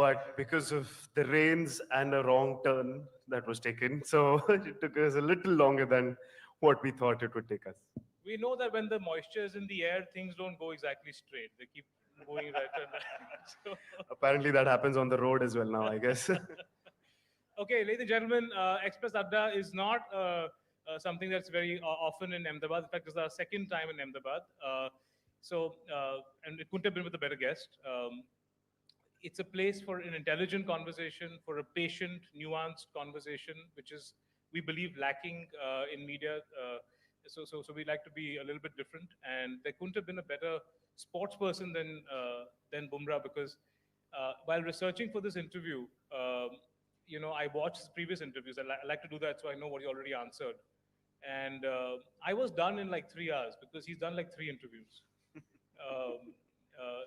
but because of the rains and a wrong turn that was taken, so it took us a little longer than what we thought it would take us. We know that when the moisture is in the air, things don't go exactly straight. They keep going right and left. So, Apparently, that happens on the road as well now, I guess. okay, ladies and gentlemen, Express Adda is not something that's very often in Ahmedabad. In fact, it's our second time in Ahmedabad. And it couldn't have been with a better guest. It's a place for an intelligent conversation, for a patient, nuanced conversation, which is, we believe, lacking in media. So we like to be a little bit different, and there couldn't have been a better sports person than Bumrah, because while researching for this interview, I watched his previous interviews. I like to do that so I know what he already answered, and I was done in like 3 hours because he's done like three interviews.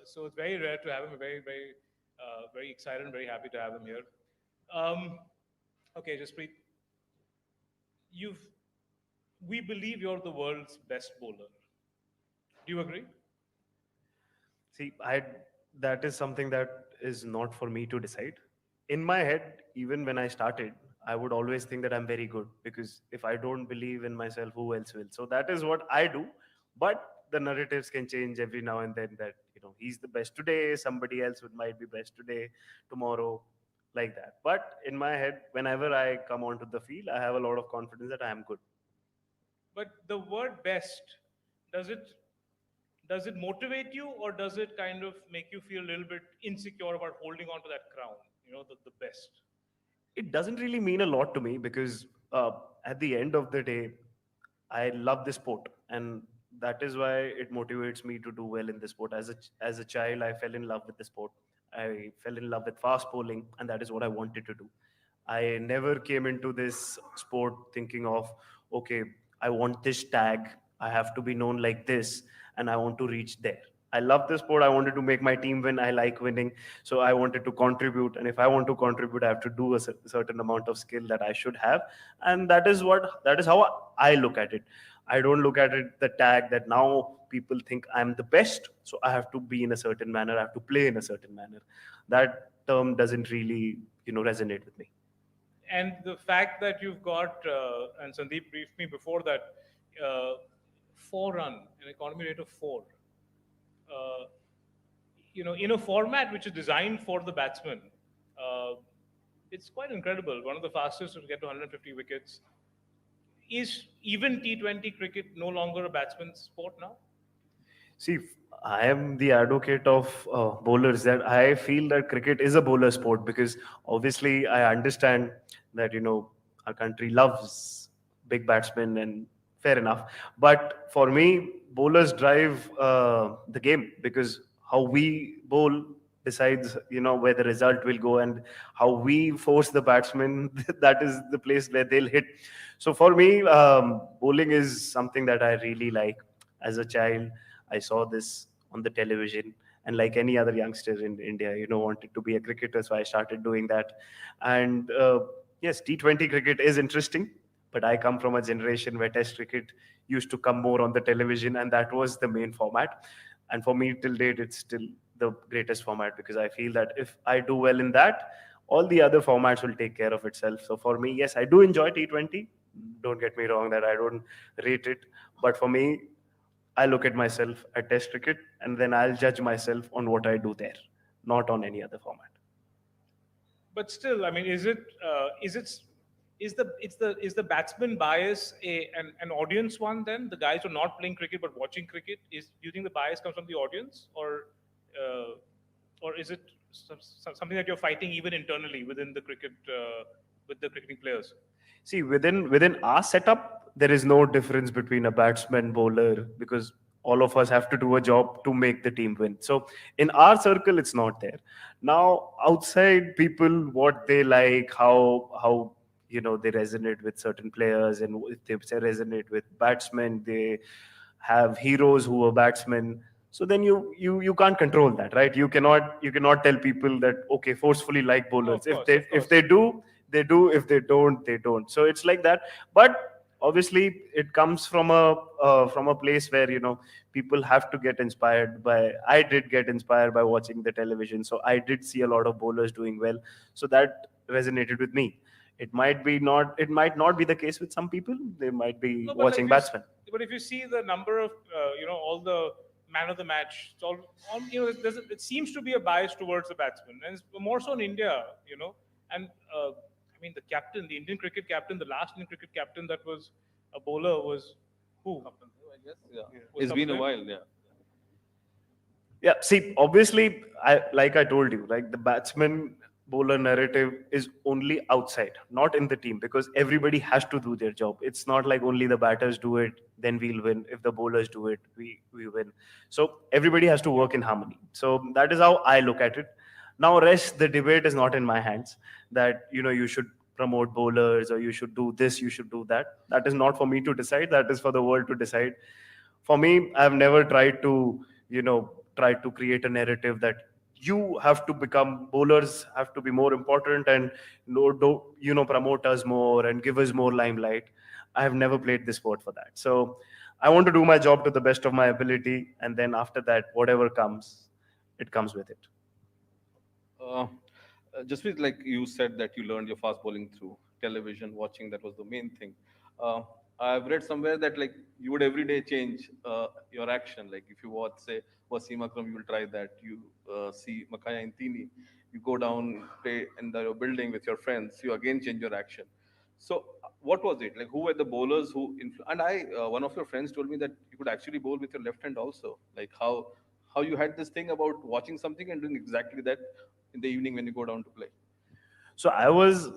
So it's very rare to have him. Very excited and very happy to have him here. Um, okay, Jasprit, you've we believe you're the world's best bowler. Do you agree? See, that is something that is not for me to decide. In my head, even when I started, I would always think that I'm very good, because if I don't believe in myself, who else will? So that is what I do. But the narratives can change every now and then, that he's the best today, somebody else might be best today, tomorrow, like that. But in my head, whenever I come onto the field, I have a lot of confidence that I am good. But the word best, does it does it motivate you, or does it kind of make you feel a little bit insecure about holding on to that crown? The best. It doesn't really mean a lot to me, because at the end of the day, I love this sport, and that is why it motivates me to do well in the sport. As a child, I fell in love with the sport. I fell in love with fast bowling, and that is what I wanted to do. I never came into this sport thinking of, okay, I want this tag, I have to be known like this, and I want to reach there. I love the sport. I wanted to make my team win. I like winning. So I wanted to contribute. And if I want to contribute, I have to do a certain amount of skill that I should have. And that is how I look at it. I don't look at it the tag that now people think I'm the best. So I have to be in a certain manner. I have to play in a certain manner. That term doesn't really, resonate with me. And the fact that you've got, and Sandeep briefed me before that, uh, four run, an economy rate of four. Uh, in a format which is designed for the batsman, uh, it's quite incredible. One of the fastest to get to 150 wickets. Is even T20 cricket no longer a batsman's sport now? See, I am the advocate of bowlers, that I feel that cricket is a bowler sport, because obviously I understand that our country loves big batsmen, and fair enough. But for me, bowlers drive the game, because how we bowl decides where the result will go, and how we force the batsman, that is the place where they'll hit. So for me, bowling is something that I really like. As a child, I saw this on the television, and like any other youngster in India, wanted to be a cricketer, so I started doing that. And yes, T20 cricket is interesting, but I come from a generation where Test cricket used to come more on the television, and that was the main format. And for me, till date, it's still the greatest format, because I feel that if I do well in that, all the other formats will take care of itself. So for me, yes, I do enjoy T20. Don't get me wrong that I don't rate it, but for me, I look at myself at Test cricket, and then I'll judge myself on what I do there, not on any other format. But still, I mean, is the batsman bias an audience one? Then the guys who are not playing cricket but watching cricket, do you think the bias comes from the audience, uh, or is it something that you're fighting even internally within the cricket with the cricketing players? See, within our setup, there is no difference between a batsman, bowler, because all of us have to do a job to make the team win. So in our circle, it's not there. Now, outside people, what they like, how they resonate with certain players, and if they resonate with batsmen, they have heroes who are batsmen. So then you can't control that, right? You cannot tell people that, okay, forcefully like Oh, bowlers. of If course, they of if course. they do, they do. If they don't, they don't. So it's like that. But obviously it comes from a place where, you know, people have to get inspired by. I did get inspired by watching the television, so I did see a lot of bowlers doing well, so that resonated with me. It might not be the case with some people. They might be No, but watching batsmen. but if you see the number of all the man of the match, it's all it seems to be a bias towards the batsman, and it's more so in India, And I mean, the captain, the Indian cricket captain, the last Indian cricket captain that was a bowler was who? Kapil Dev, I guess. Yeah. Was It's Kapil been a Dev? while. Yeah. Yeah, see, obviously, like I told you, like the batsman bowler narrative is only outside, not in the team, because everybody has to do their job. It's not like only the batters do it, then we'll win. If the bowlers do it, we win. So everybody has to work in harmony. So that is how I look at it. Now, rest the debate is not in my hands. That, you know, you should promote bowlers or you should do this, you should do that. That is not for me to decide. That is for the world to decide. For me, I've never tried to, try to create a narrative that you have to become bowlers have to be more important and promote us more and give us more limelight. I have never played this sport for that. So I want to do my job to the best of my ability, and then after that, whatever comes, it comes with it. Uh, just with like you said that you learned your fast bowling through television, watching, that was the main thing. Uh, I've read somewhere that like you would every day change your action. Like if you watch, say, Wasim Akram, you will try that. You see Makaya Intini, you go down, play in the building with your friends, you again change your action. So what was it? Like who were the bowlers who and one of your friends told me that you could actually bowl with your left hand also. Like how you had this thing about watching something and doing exactly that in the evening when you go down to play. So I was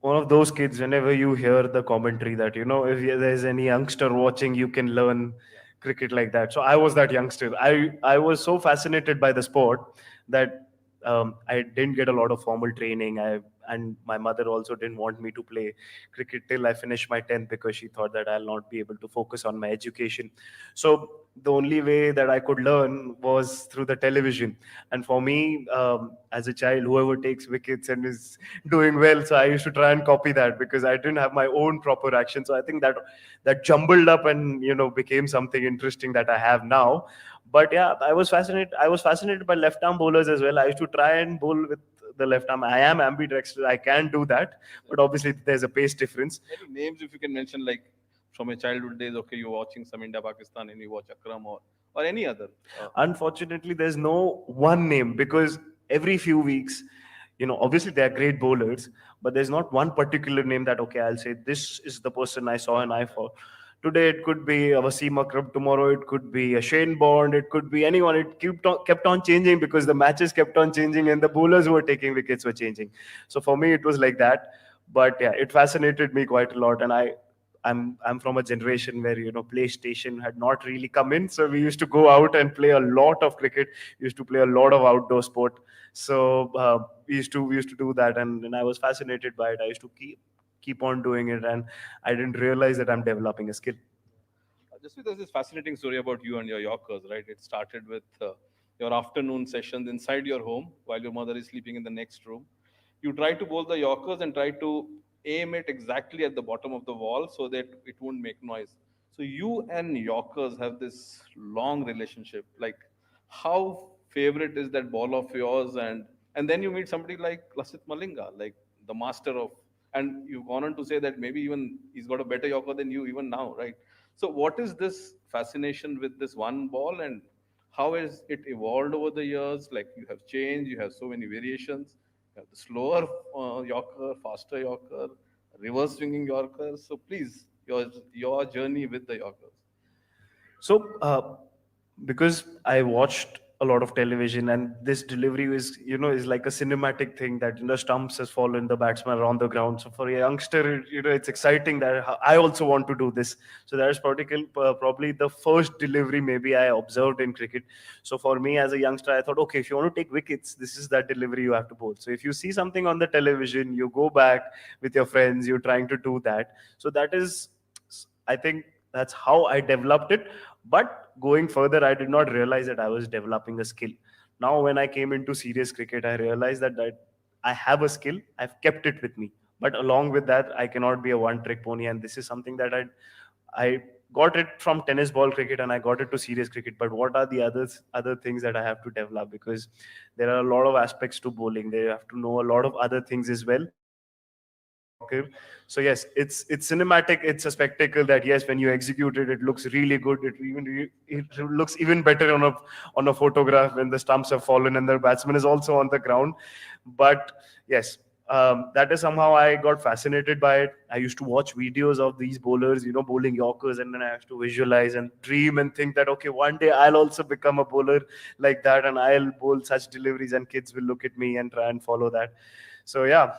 one of those kids. Whenever you hear the commentary that, if there's any youngster watching, you can learn cricket like that. So I was that youngster. I was so fascinated by the sport that I didn't get a lot of formal training. And my mother also didn't want me to play cricket till I finished my 10th, because she thought that I'll not be able to focus on my education. So the only way that I could learn was through the television. And for me, as a child, whoever takes wickets and is doing well, so I used to try and copy that, because I didn't have my own proper action. So I think that jumbled up and, became something interesting that I have now. But yeah, I was fascinated by left arm bowlers as well. I used to try and bowl with the left arm. I am ambidextrous, I can do that, but obviously there's a pace difference. Any names if you can mention, like from your childhood days? Okay, you're watching some India Pakistan and you watch Akram or any other. Unfortunately, there's no one name, because every few weeks, obviously they are great bowlers, but there's not one particular name that, okay, I'll say this is the person I saw an eye for. Today it could be a Wasim Akram, tomorrow it could be a Shane Bond, it could be anyone. It kept on changing, because the matches kept on changing and the bowlers who were taking wickets were changing. So for me, it was like that. But yeah, it fascinated me quite a lot, and I'm from a generation where, PlayStation had not really come in, so we used to go out and play a lot of cricket. We used to play a lot of outdoor sport. So we used to do that, and I was fascinated by it. I used to keep on doing it, and I didn't realize that I'm developing a skill. Just there's this fascinating story about you and your Yorkers, right? It started with your afternoon sessions inside your home while your mother is sleeping in the next room. You try to bowl the Yorkers and try to aim it exactly at the bottom of the wall so that it won't make noise. So you and Yorkers have this long relationship. Like, how favorite is that ball of yours? And then you meet somebody like Lasith Malinga, like the master of, and you've gone on to say that maybe even he's got a better Yorker than you even now, right? So, what is this fascination with this one ball, and how has it evolved over the years? Like you have changed, you have so many variations. You have the slower Yorker, faster Yorker, reverse swinging Yorker. So, please, your journey with the Yorkers. So, because I watched a lot of television, and this delivery is like a cinematic thing that, stumps has fallen, the batsman around the ground. So for a youngster, it's exciting that I also want to do this. So that's probably the first delivery maybe I observed in cricket. So for me as a youngster, I thought, okay, if you want to take wickets, this is that delivery you have to bowl. So if you see something on the television, you go back with your friends, you're trying to do that. So that is, I think, that's how I developed it. But going further, I did not realize that I was developing a skill. Now, when I came into serious cricket, I realized that I have a skill. I've kept it with me. But along with that, I cannot be a one trick pony, and this is something that I got it from tennis ball cricket and I got it to serious cricket. But what are the other things that I have to develop? Because there are a lot of aspects to bowling. They have to know a lot of other things as well. Yorker. So yes, it's cinematic. It's a spectacle that yes, when you execute it, it looks really good. It looks even better on a photograph when the stumps have fallen and the batsman is also on the ground. But yes, that is somehow I got fascinated by it. I used to watch videos of these bowlers, bowling Yorkers, and then I used to visualize and dream and think that okay, one day I'll also become a bowler like that, and I'll bowl such deliveries, and kids will look at me and try and follow that. So yeah.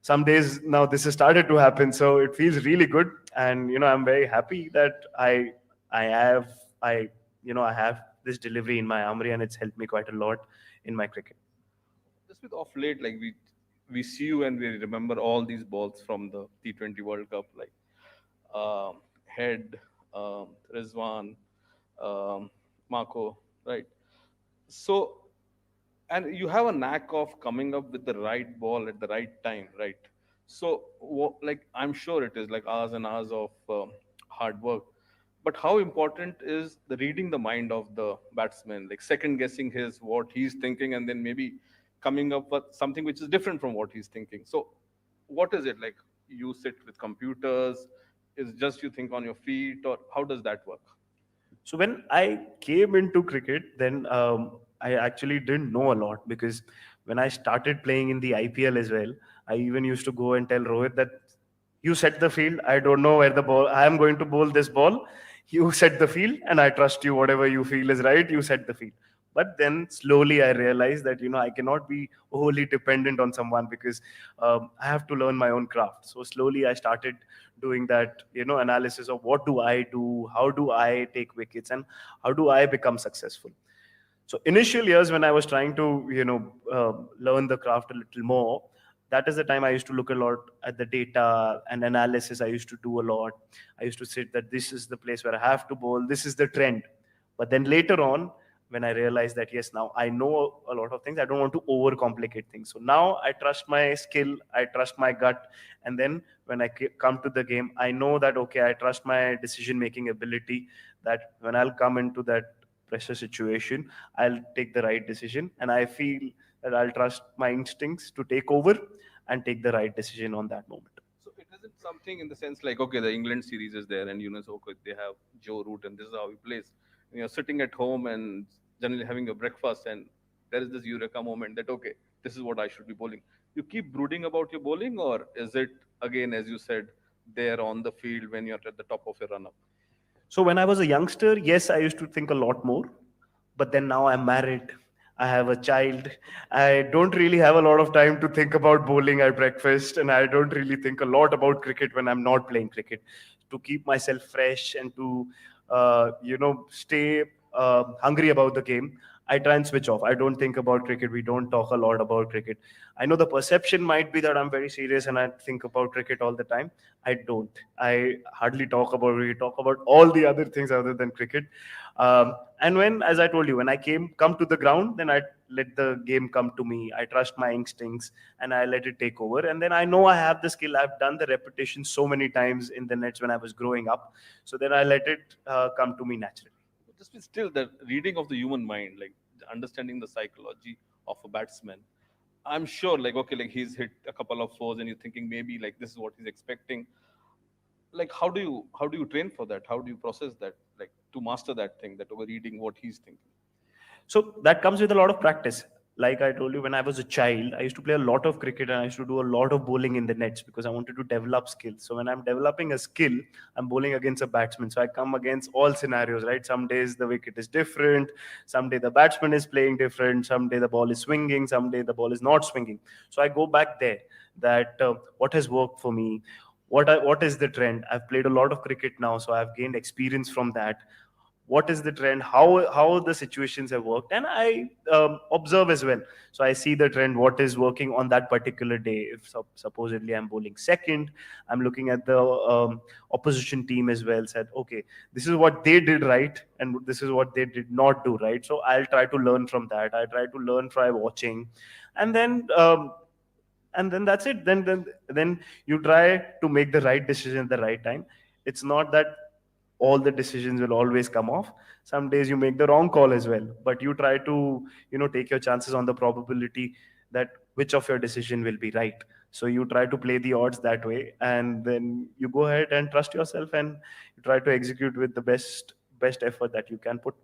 Some days now this has started to happen, so it feels really good, and I'm very happy that I have I I have this delivery in my armory, and it's helped me quite a lot in my cricket. Just with off late, like we see you and we remember all these balls from the T20 World Cup, like Head, Rizwan, Marco, right? So, and you have a knack of coming up with the right ball at the right time, right? So, like I'm sure it is like hours and hours of hard work. But how important is the reading the mind of the batsman, like second guessing his what he's thinking, and then maybe coming up with something which is different from what he's thinking. So, what is it like? You sit with computers? Is just you think on your feet, or how does that work? So when I came into cricket, then I actually didn't know a lot, because when I started playing in the IPL as well, I even used to go and tell Rohit that you set the field. I don't know where the ball. I am going to bowl this ball. You set the field, and I trust you. Whatever you feel is right, you set the field. But then slowly I realized that I cannot be wholly dependent on someone, because I have to learn my own craft. So slowly I started doing that analysis of what do I do, how do I take wickets, and how do I become successful. So initial years when I was trying to learn the craft a little more, that is the time I used to look a lot at the data and analysis. I used to do a lot. I used to sit that this is the place where I have to bowl, this is the trend. But then later on, when I realized that yes, now I know a lot of things, I don't want to overcomplicate things. So now I trust my skill, I trust my gut, and then when I come to the game, I know that okay, I trust my decision making ability, that when I'll come into that pressure situation, I'll take the right decision, and I feel that I'll trust my instincts to take over and take the right decision on that moment. So it isn't something in the sense like, okay, the England series is there, and so okay, they have Joe Root, and this is how he plays. And you're sitting at home and generally having your breakfast, and there is this eureka moment that okay, this is what I should be bowling. You keep brooding about your bowling, or is it again, as you said, there on the field when you're at the top of your run up? So when I was a youngster, yes, I used to think a lot more. But then now I'm married. I have a child. I don't really have a lot of time to think about bowling at breakfast, and I don't really think a lot about cricket when I'm not playing cricket. To keep myself fresh and to stay hungry about the game, I try and switch off. I don't think about cricket. We don't talk a lot about cricket. I know the perception might be that I'm very serious and I think about cricket all the time. I don't. I hardly talk about it. We talk about all the other things other than cricket. And when, as I told you, when I come to the ground, then I let the game come to me. I trust my instincts and I let it take over. And then I know I have the skill. I've done the repetition so many times in the nets when I was growing up. So then I let it come to me naturally. Just be still the reading of the human mind, like understanding the psychology of a batsman. I'm sure, like okay, like he's hit a couple of fours, and you're thinking maybe like this is what he's expecting. Like how do you train for that? How do you process that? Like to master that thing, that over reading what he's thinking. So that comes with a lot of practice. Like I told you, when I was a child, I used to play a lot of cricket and I used to do a lot of bowling in the nets because I wanted to develop skills. So when I'm developing a skill, I'm bowling against a batsman. So I come against all scenarios, right? Some days the wicket is different. Some day the batsman is playing different. Some day the ball is swinging. Some day the ball is not swinging. So I go back there that what has worked for me, what is the trend. I've played a lot of cricket now, so I've gained experience from that. What is the trend, how the situations have worked, and I observe as well. So I see the trend, what is working on that particular day. If supposedly I'm bowling second, I'm looking at the opposition team as well, said okay, this is what they did right and this is what they did not do right. So I'll try to learn from that. I try to learn by watching, and then and then that's it. Then you try to make the right decision at the right time. It's not that all the decisions will always come off. Some days you make the wrong call as well, but you try to take your chances on the probability that which of your decision will be right. So you try to play the odds that way, and then you go ahead and trust yourself, and you try to execute with the best effort that you can put.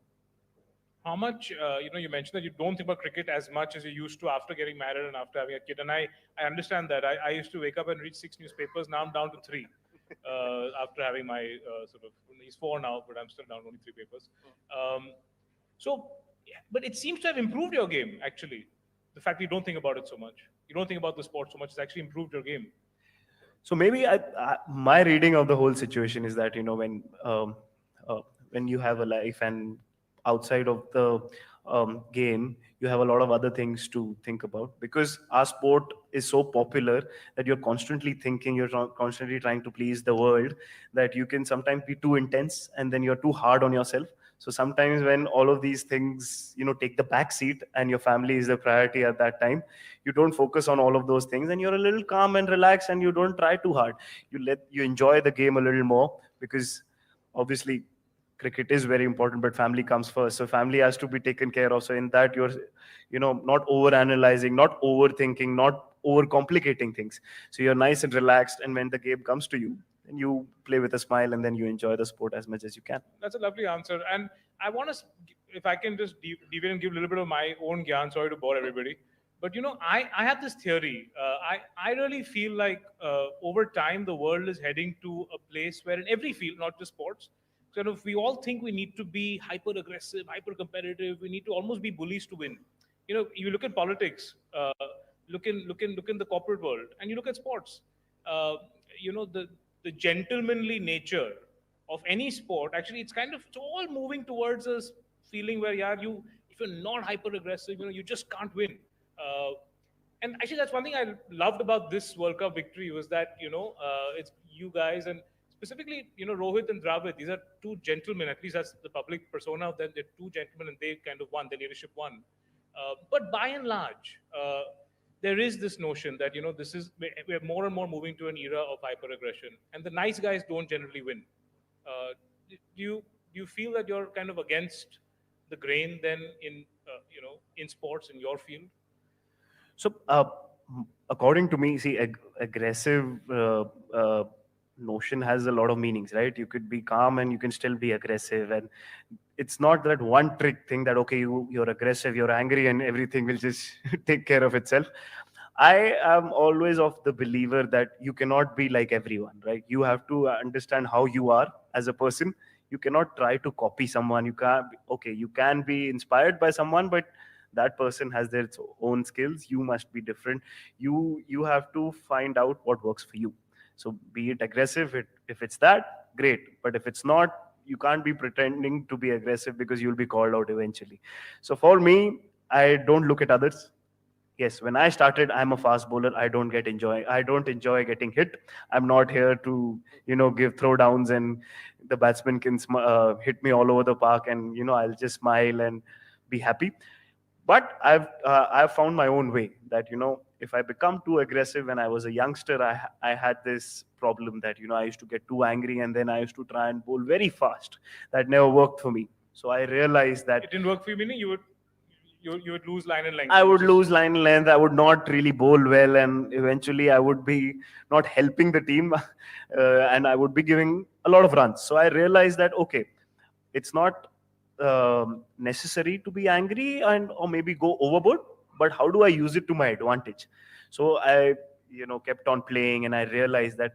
How much, you mentioned that you don't think about cricket as much as you used to after getting married and after having a kid. And I understand that. I used to wake up and read 6 newspapers. Now I'm down to three after having my he's four now, but I'm still down to only three papers. Um, so, yeah, but it seems to have improved your game, actually. The fact that you don't think about it so much. You don't think about the sport so much. It's actually improved your game. So maybe my reading of the whole situation is that uh, when you have a life and outside of the game, you have a lot of other things to think about, because our sport is so popular that you're constantly thinking, constantly trying to please the world, that you can sometimes be too intense and then you're too hard on yourself. So sometimes when all of these things take the back seat and your family is the priority at that time, you don't focus on all of those things, and you're a little calm and relaxed, and you don't try too hard. You enjoy the game a little more, because obviously cricket is very important, but family comes first. So family has to be taken care of. So in that, you're not over analyzing, not overthinking, not over complicating things. So you're nice and relaxed, and when the game comes to you, then you play with a smile, and then you enjoy the sport as much as you can. That's a lovely answer. And I want to, if I can just deviate and give a little bit of my own gyan, sorry to bore everybody. But I have this theory. I really feel like over time the world is heading to a place where in every field, not just sports, sort of we all think we need to be hyper aggressive, hyper competitive. We need to almost be bullies to win. You look at politics, look in the corporate world, and you look at sports. Uh, the gentlemanly nature of any sport, actually it's all moving towards a feeling where, yeah, you if you're not hyper aggressive, you just can't win. uh, and actually that's one thing I loved about this World Cup victory, was that it's you guys, and specifically Rohit and Dravid. These are two gentlemen, at least that's the public persona of them. They're two gentlemen, and they kind of won, their leadership won. But by and large, there is this notion that this is we're more and more moving to an era of hyper aggression, and the nice guys don't generally win. Do you feel that you're kind of against the grain then in sports in your field? So, according to me, see, aggressive notion has a lot of meanings, right? You could be calm and you can still be aggressive, and it's not that one trick thing that okay, you're aggressive, you're angry, and everything will just take care of itself. I am always of the believer that you cannot be like everyone, right? You have to understand how you are as a person. You cannot try to copy someone. You can't. Okay, you can be inspired by someone, but that person has their own skills. You must be different. You have to find out what works for you. So be it aggressive, if it's that, great. But if it's not, you can't be pretending to be aggressive, because you'll be called out eventually. So for me, I don't look at others. Yes, when I started, I'm a fast bowler. I don't enjoy getting hit. I'm not here to give throwdowns, and the batsman can hit me all over the park, and I'll just smile and be happy. But I've found my own way, that if I become too aggressive. When I was a youngster, I had this problem that I used to get too angry, and then I used to try and bowl very fast. That never worked for me. So I realized that It didn't work for you, meaning you would lose line and length. I You would would just lose line length. I would not really bowl well, and eventually I would be not helping the team, and I would be giving a lot of runs. So I realized that okay, it's not necessary to be angry and or maybe go overboard, but how do I use it to my advantage? So I kept on playing, and I realized that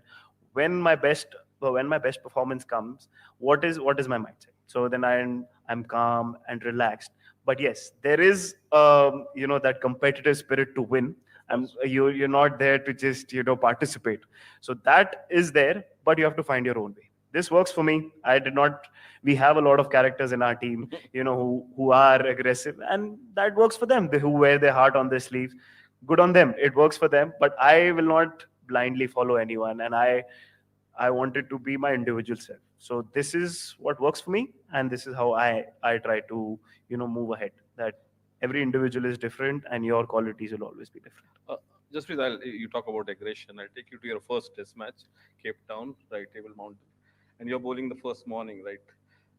when my best when my best performance comes, what is my mindset? So then I'm calm and relaxed. But yes, there is that competitive spirit to win. You're not there to just participate. So that is there, but you have to find your own way. This works for me. I did not We have a lot of characters in our team, who are aggressive, and that works for them. Who wear their heart on their sleeves. Good on them. It works for them. But I will not blindly follow anyone, and I wanted to be my individual self. So this is what works for me, and this is how I try to move ahead. That every individual is different, and your qualities will always be different. Just with you talk about aggression, I'll take you to your first test match, Cape Town, right, Table Mountain, and you're bowling the first morning, right?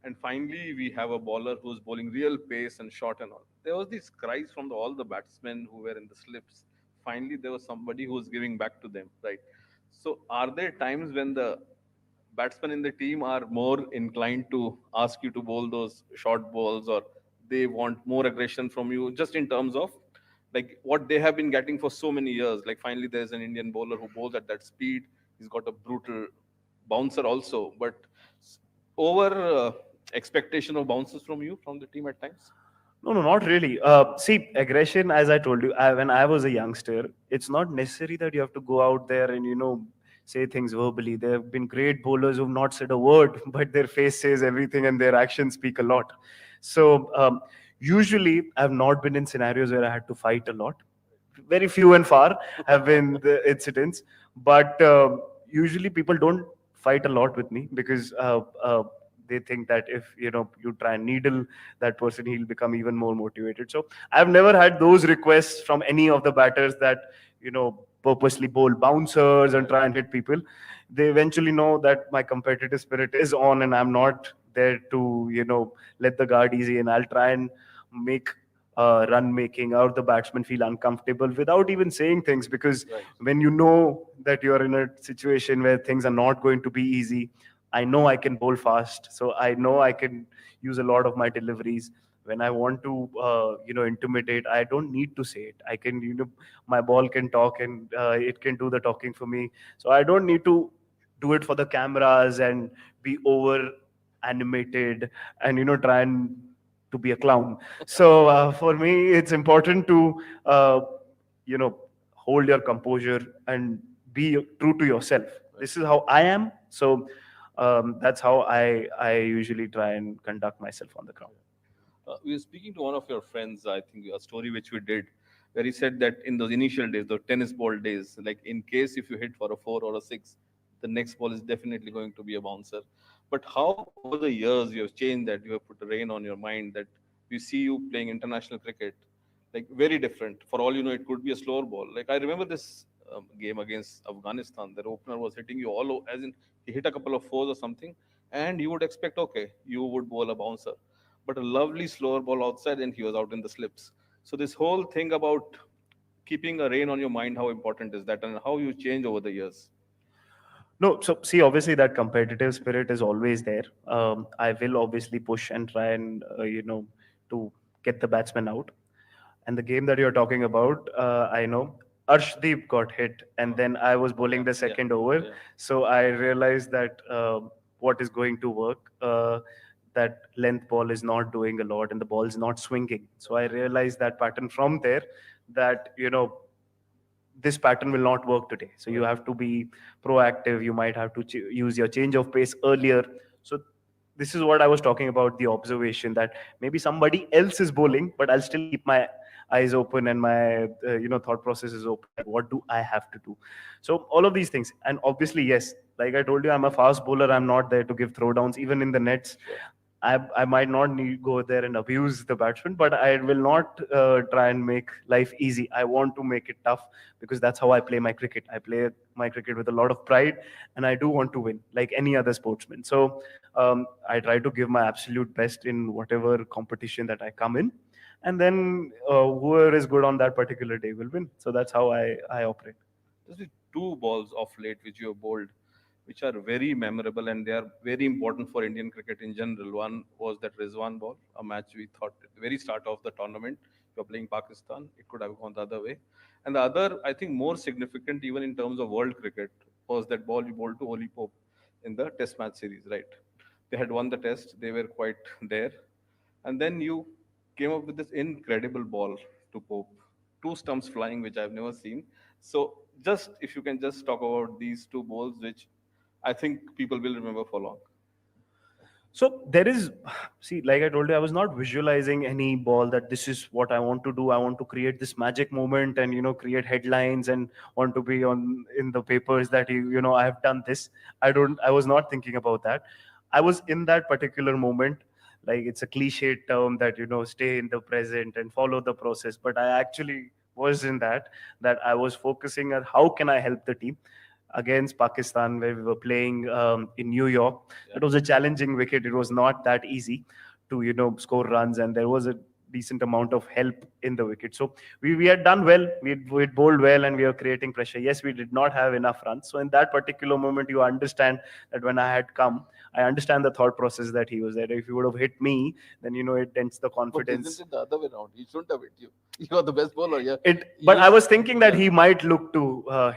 And finally, we have a bowler who's bowling real pace and shot and all. There was these cries from all the batsmen who were in the slips. Finally, there was somebody who was giving back to them, right? So, are there times when the batsmen in the team are more inclined to ask you to bowl those short balls, or they want more aggression from you, just in terms of like what they have been getting for so many years? Like finally there's an Indian bowler who bowls at that speed. He's got a brutal bouncer also, but over expectation of bounces from you from the team at times. No, no, not really. See, aggression, as I told you, when I was a youngster, it's not necessary that you have to go out there and, say things verbally. There have been great bowlers who've not said a word, but their face says everything and their actions speak a lot. So, usually, I've not been in scenarios where I had to fight a lot. Very few and far have been the incidents, but usually people don't fight a lot with me because they think that if you try and needle that person, he'll become even more motivated. So I've never had those requests from any of the batters that purposely bowl bouncers and try and hit people. They eventually know that my competitive spirit is on and I'm not there to let the guard easy, and I'll try and make run making or the batsman feel uncomfortable without even saying things, because Right. when you know that you're in a situation where things are not going to be easy, I know I can bowl fast, so I know I can use a lot of my deliveries. When I want to intimidate, I don't need to say it. I can my ball can talk, and it can do the talking for me. So I don't need to do it for the cameras and be over animated and try and to be a clown. So for me, it's important to you know hold your composure and be true to yourself. This is how I am. So that's how I usually try and conduct myself on the ground. We were speaking to one of your friends, I think a story which we did, where he said that in those initial days, the tennis ball days, like in case if you hit for a four or a six, the next ball is definitely going to be a bouncer. But how over the years you have changed that, you have put a rein on your mind, that we see you playing international cricket, like very different. For all you know, it could be a slower ball. Like I remember this game against Afghanistan, their opener was hitting you as in he hit a couple of fours or something, and you would expect, okay, you would bowl a bouncer, but a lovely slower ball outside, and he was out in the slips. So this whole thing about keeping a rein on your mind, how important is that, and how you change over the years? No, so see, obviously that competitive spirit is always there. I will obviously push and try and to get the batsman out. And the game that you're talking about, I know Arshdeep got hit, and then I was bowling Yeah, the yeah, second over. yeah. So I realized that what is going to work, that length ball is not doing a lot, and the ball is not swinging. So I realized that pattern from there, that this pattern will not work today. So you Right. have to be proactive. You might have to use your change of pace earlier. So this is what I was talking about, the observation that maybe somebody else is bowling, but I'll still keep my eyes open and my thought process is open, that what do I have to do. So all of these things. And obviously, yes, like I told you, I'm a fast bowler. I'm not there to give throwdowns even in the nets. Sure. I might not need go there and abuse the batsman, but I will not try and make life easy. I want to make it tough, because that's how I play my cricket. I play my cricket with a lot of pride, and I do want to win like any other sportsman. So I try to give my absolute best in whatever competition that I come in, and then whoever is good on that particular day will win. So that's how I operate. There's been two balls of late which you have bowled, which are very memorable, and they are very important for Indian cricket in general. One was that Rizwan ball, a match we thought at the very start of the tournament, you're playing Pakistan, it could have gone the other way. And the other, I think, more significant even in terms of world cricket, was that ball you bowled to Oli Pope in the Test match series, right? They had won the Test, they were quite there, and then you came up with this incredible ball to Pope, two stumps flying, which I've never seen. So, just if you can just talk about these two balls, which I think people will remember for long. So there is, see, like I told you, I was not visualizing any ball that this is what I want to do. I want to create this magic moment and create headlines and want to be on in the papers that I have done this. I was not thinking about that. I was in that particular moment. Like, it's a cliche term that stay in the present and follow the process. But I actually was in that I was focusing on how can I help the team against Pakistan, where we were playing in New York. It was a challenging wicket. It was not that easy to score runs, and there was a decent amount of help in the wicket. So we had done well. We'd bowled well, and we were creating pressure. Yes, we did not have enough runs. So in that particular moment, you understand that when I had come, I understand the thought process that he was there. If he would have hit me, then it dents the But confidence. isn't it the other way around? He shouldn't have hit you. You are the best bowler. Yeah. But You- I was thinking that Yeah. he might look to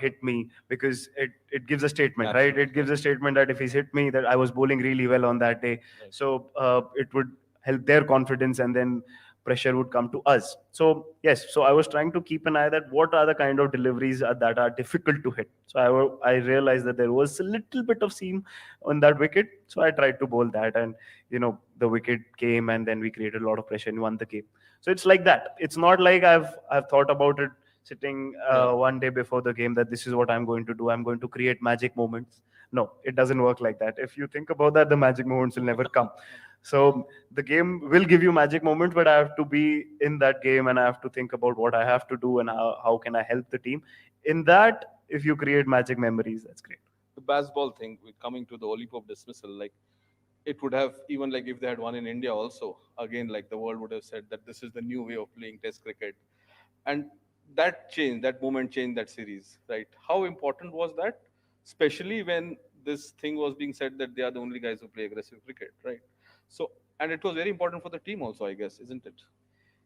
hit me, because it gives a statement, right? Absolutely, It gives a statement that if he's hit me, that I was bowling really well on that day. Right. So it would help their confidence, and then pressure would come to us. So yes, so I was trying to keep an eye that what are the kind of deliveries that are difficult to hit. So I realized that there was a little bit of seam on that wicket. So I tried to bowl that, and the wicket came, and then we created a lot of pressure and won the game. So it's like that. It's not like I've thought about it sitting Yeah. one day before the game that this is what I'm going to do. I'm going to create magic moments. No, it doesn't work like that. If you think about that, the magic moments will never come. So the game will give you magic moments, but I have to be in that game, and I have to think about what I have to do, and how can I help the team. In that, if you create magic memories, that's great. The baseball thing, coming to the Olipop dismissal, like it would have, even like if they had won in India also, again, like the world would have said that this is the new way of playing Test cricket. And that changed, that moment changed that series, right? How important was that? Especially when this thing was being said that they are the only guys who play aggressive cricket, right? So, and it was very important for the team also, I guess, isn't it?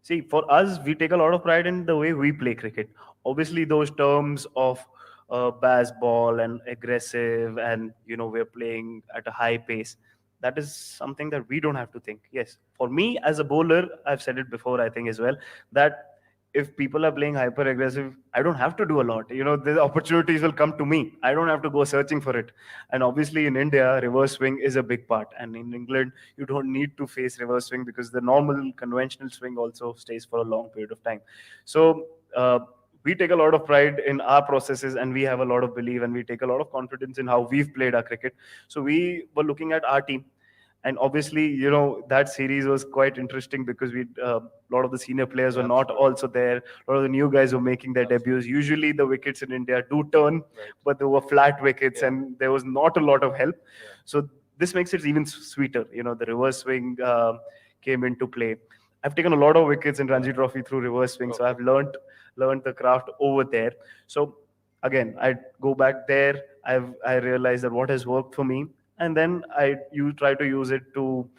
See, for us, we take a lot of pride in the way we play cricket. Obviously, those terms of baseball and aggressive, and we're playing at a high pace. That is something that we don't have to think. Yes, for me as a bowler, I've said it before, I think as well, that if people are playing hyper aggressive, I don't have to do a lot. The opportunities will come to me. I don't have to go searching for it. And obviously, in India, reverse swing is a big part. And in England, you don't need to face reverse swing, because the normal conventional swing also stays for a long period of time. So we take a lot of pride in our processes, and we have a lot of belief, and we take a lot of confidence in how we've played our cricket. So we were looking at our team, and obviously, that series was quite interesting, because a lot of the senior players were not Absolutely. also there. A lot of the new guys were making their debuts. Usually the wickets in India do turn, Right. but there were flat wickets, Yeah. and there was not a lot of help. Yeah. So this makes it even sweeter. The reverse swing came into play. I've taken a lot of wickets in Ranji Trophy through reverse swing, so Okay. I've learned the craft over there. So again, I go back there. I realized that what has worked for me, and then you try to use it to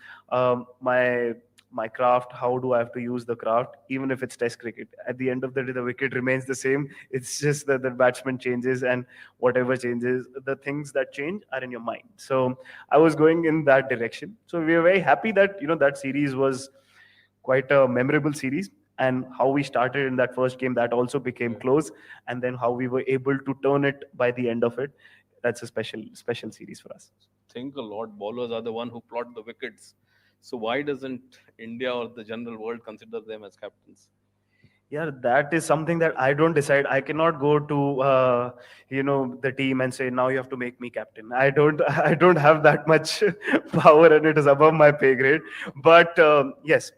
my craft. How do I have to use the craft, even if it's Test cricket? At the end of the day, the wicket remains the same. It's just that the batsman changes, and whatever changes, the things that change are in your mind. So I was going in that direction. So we were very happy that that series was quite a memorable series, and how we started in that first game, that also became close, and then how we were able to turn it by the end of it. That's a special series for us. Think a lot. Bowlers are the one who plot the wickets. So why doesn't India or the general world consider them as captains? Yeah, that is something that I don't decide. I cannot go to the team and say, now you have to make me captain. I don't I don't have that much power, and it is above my pay grade. But yes,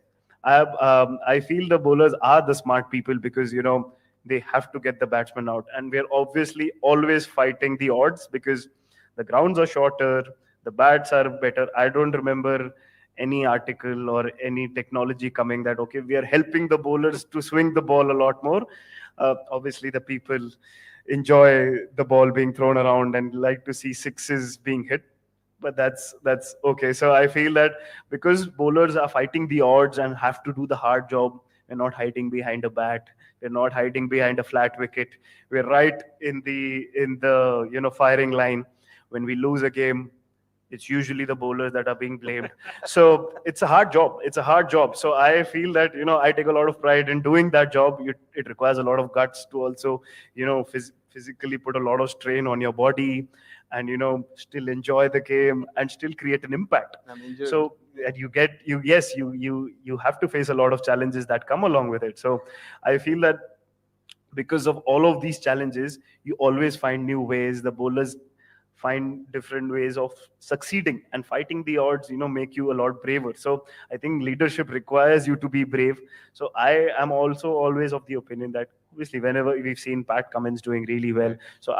I feel the bowlers are the smart people, because they have to get the batsman out, and we're obviously always fighting the odds, because the grounds are shorter, the bats are better. I don't remember any article or any technology coming that okay, we are helping the bowlers to swing the ball a lot more. Obviously the people enjoy the ball being thrown around and like to see sixes being hit, but that's okay. So I feel that because bowlers are fighting the odds and have to do the hard job, we're not hiding behind a bat, we're not hiding behind a flat wicket, we're right in the firing line. When we lose a game, it's usually the bowlers that are being blamed. So it's a hard job. It's a hard job. So I feel that I take a lot of pride in doing that job. It requires a lot of guts to also physically put a lot of strain on your body, and still enjoy the game and still create an impact. I'm injured. So and you get you yes you have to face a lot of challenges that come along with it. So I feel that because of all of these challenges, you always find new ways. The bowlers find different ways of succeeding, and fighting the odds make you a lot braver. So I think leadership requires you to be brave. So I am also always of the opinion that obviously whenever we've seen Pat Cummins doing really well. So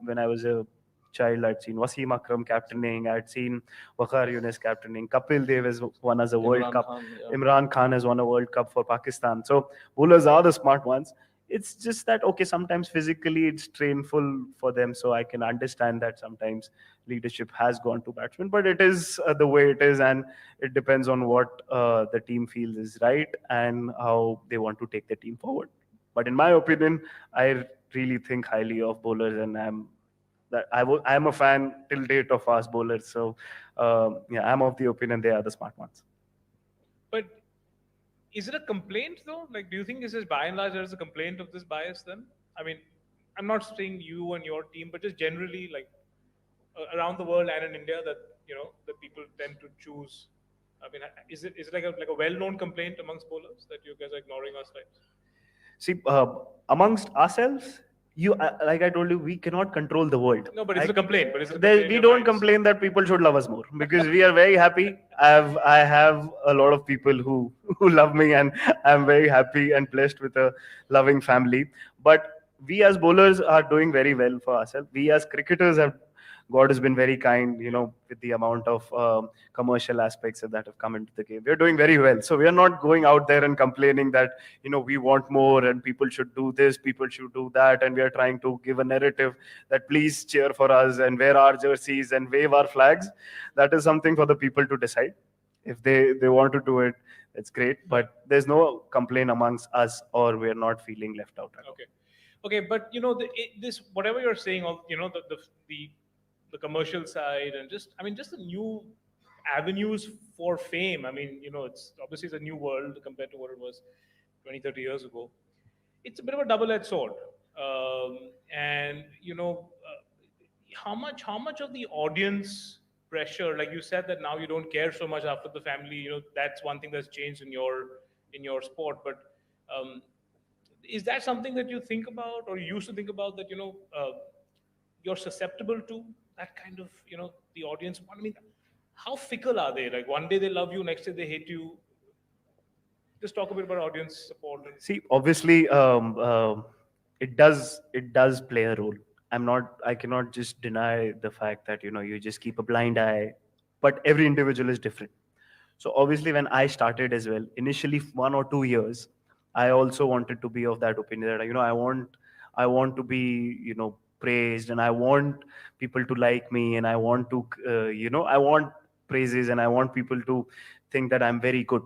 when I was a child, I'd seen Wasim Akram captaining, I'd seen Waqar Yunus captaining, Kapil Dev has won as a World Imran Cup, Khan, yeah. Imran Khan has won a World Cup for Pakistan. So bowlers are the smart ones. It's just that okay, sometimes physically it's strainful for them, so I can understand that sometimes leadership has gone to batsmen, but it is the way it is, and it depends on what the team feels is right and how they want to take the team forward. But in my opinion, I really think highly of bowlers, and I'm a fan till date of fast bowlers. So yeah, I'm of the opinion they are the smart ones. But is it a complaint though? Like, do you think this is by and large there is a complaint of this bias then? I mean, I'm not saying you and your team, but just generally, like around the world and in India, that that people tend to choose. I mean, is it like a well-known complaint amongst bowlers that you guys are ignoring us, right? See, amongst ourselves, like I told you, we cannot control the world. No, but is it a complaint? But is it a There, complaint in we your don't minds? complain that people should love us more because we are very happy. I have a lot of people who love me, and I'm very happy and blessed with a loving family. But we as bowlers are doing very well for ourselves. We as cricketers have God has been very kind, with the amount of commercial aspects that have come into the game. We're doing very well. So we are not going out there and complaining that, we want more and people should do this, people should do that. And we are trying to give a narrative that please cheer for us and wear our jerseys and wave our flags. That is something for the people to decide. If they want to do it, it's great. But there's no complaint amongst us or we're not feeling left out. Okay, okay, but this whatever you're saying, of the commercial side, and just I mean just the new avenues for fame. I mean, it's obviously it's a new world compared to what it was 20, 30 years ago. It's a bit of a double-edged sword, and how much of the audience pressure, like you said that now you don't care so much after the family, that's one thing that's changed in your sport, but um, is that something that you think about or you used to think about, that you're susceptible to that kind of the audience? I mean, how fickle are they? Like one day they love you, next day they hate you. Just talk a bit about audience support. See, obviously, it does play a role. I cannot just deny the fact that you just keep a blind eye, but every individual is different. So obviously, when I started as well, initially 1 or 2 years, I also wanted to be of that opinion that I want to be praised, and I want people to like me, and I want to I want praises, and I want people to think that I'm very good.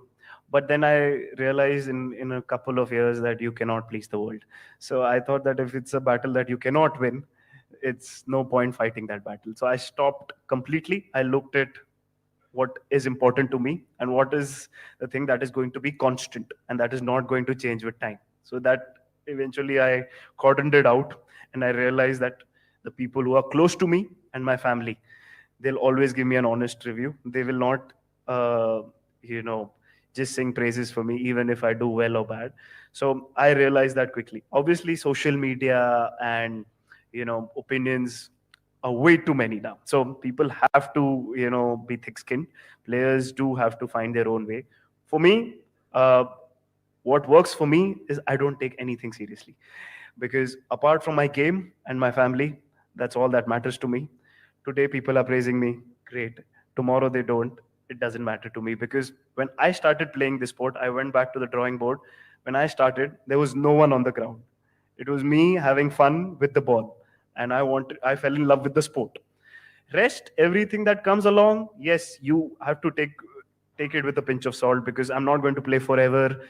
But then I realized in a couple of years that you cannot please the world. So I thought that if it's a battle that you cannot win, it's no point fighting that battle. So I stopped completely. I looked at what is important to me and what is the thing that is going to be constant and that is not going to change with time. So that eventually I cordoned it out, and I realized that the people who are close to me and my family, they'll always give me an honest review. They will not you know just sing praises for me even if I do well or bad. So I realized that quickly. Obviously social media and opinions are way too many now. So people have to, be thick-skinned. Players do have to find their own way. For me, what works for me is I don't take anything seriously, because apart from my game and my family, that's all that matters to me. Today people are praising me, great. Tomorrow they don't. It doesn't matter to me, because when I started playing this sport, I went back to the drawing board. When I started, there was no one on the ground. It was me having fun with the ball, and I fell in love with the sport. Rest, everything that comes along, yes, you have to take it with a pinch of salt, because I'm not going to play forever.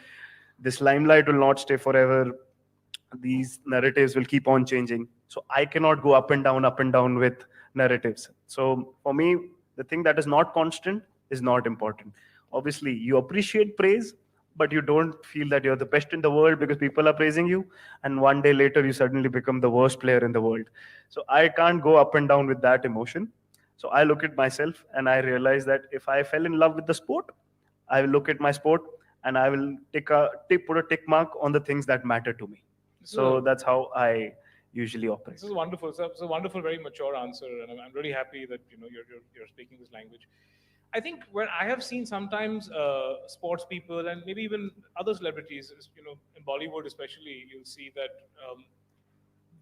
This limelight will not stay forever. These narratives will keep on changing. So I cannot go up and down with narratives. So for me, the thing that is not constant is not important. Obviously, you appreciate praise, but you don't feel that you're the best in the world because people are praising you. And one day later, you suddenly become the worst player in the world. So I can't go up and down with that emotion. So I look at myself and I realize that if I fell in love with the sport, I will look at my sport and I will put a tick mark on the things that matter to me. So that's how I usually operate. This is wonderful. It's a wonderful, very mature answer, and I'm really happy that you're speaking this language. I think when I have seen sometimes sports people and maybe even other celebrities, in Bollywood especially, you'll see that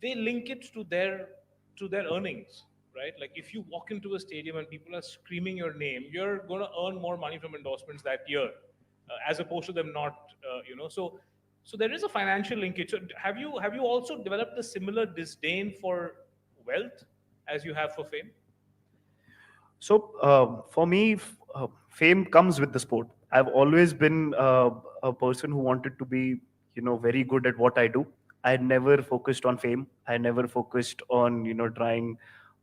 they link it to their earnings, right? Like if you walk into a stadium and people are screaming your name, you're going to earn more money from endorsements that year, as opposed to them not, So there is a financial linkage. So have you also developed a similar disdain for wealth as you have for fame? So for me, fame comes with the sport. I've always been a person who wanted to be, very good at what I do. I never focused on fame. I never focused on, trying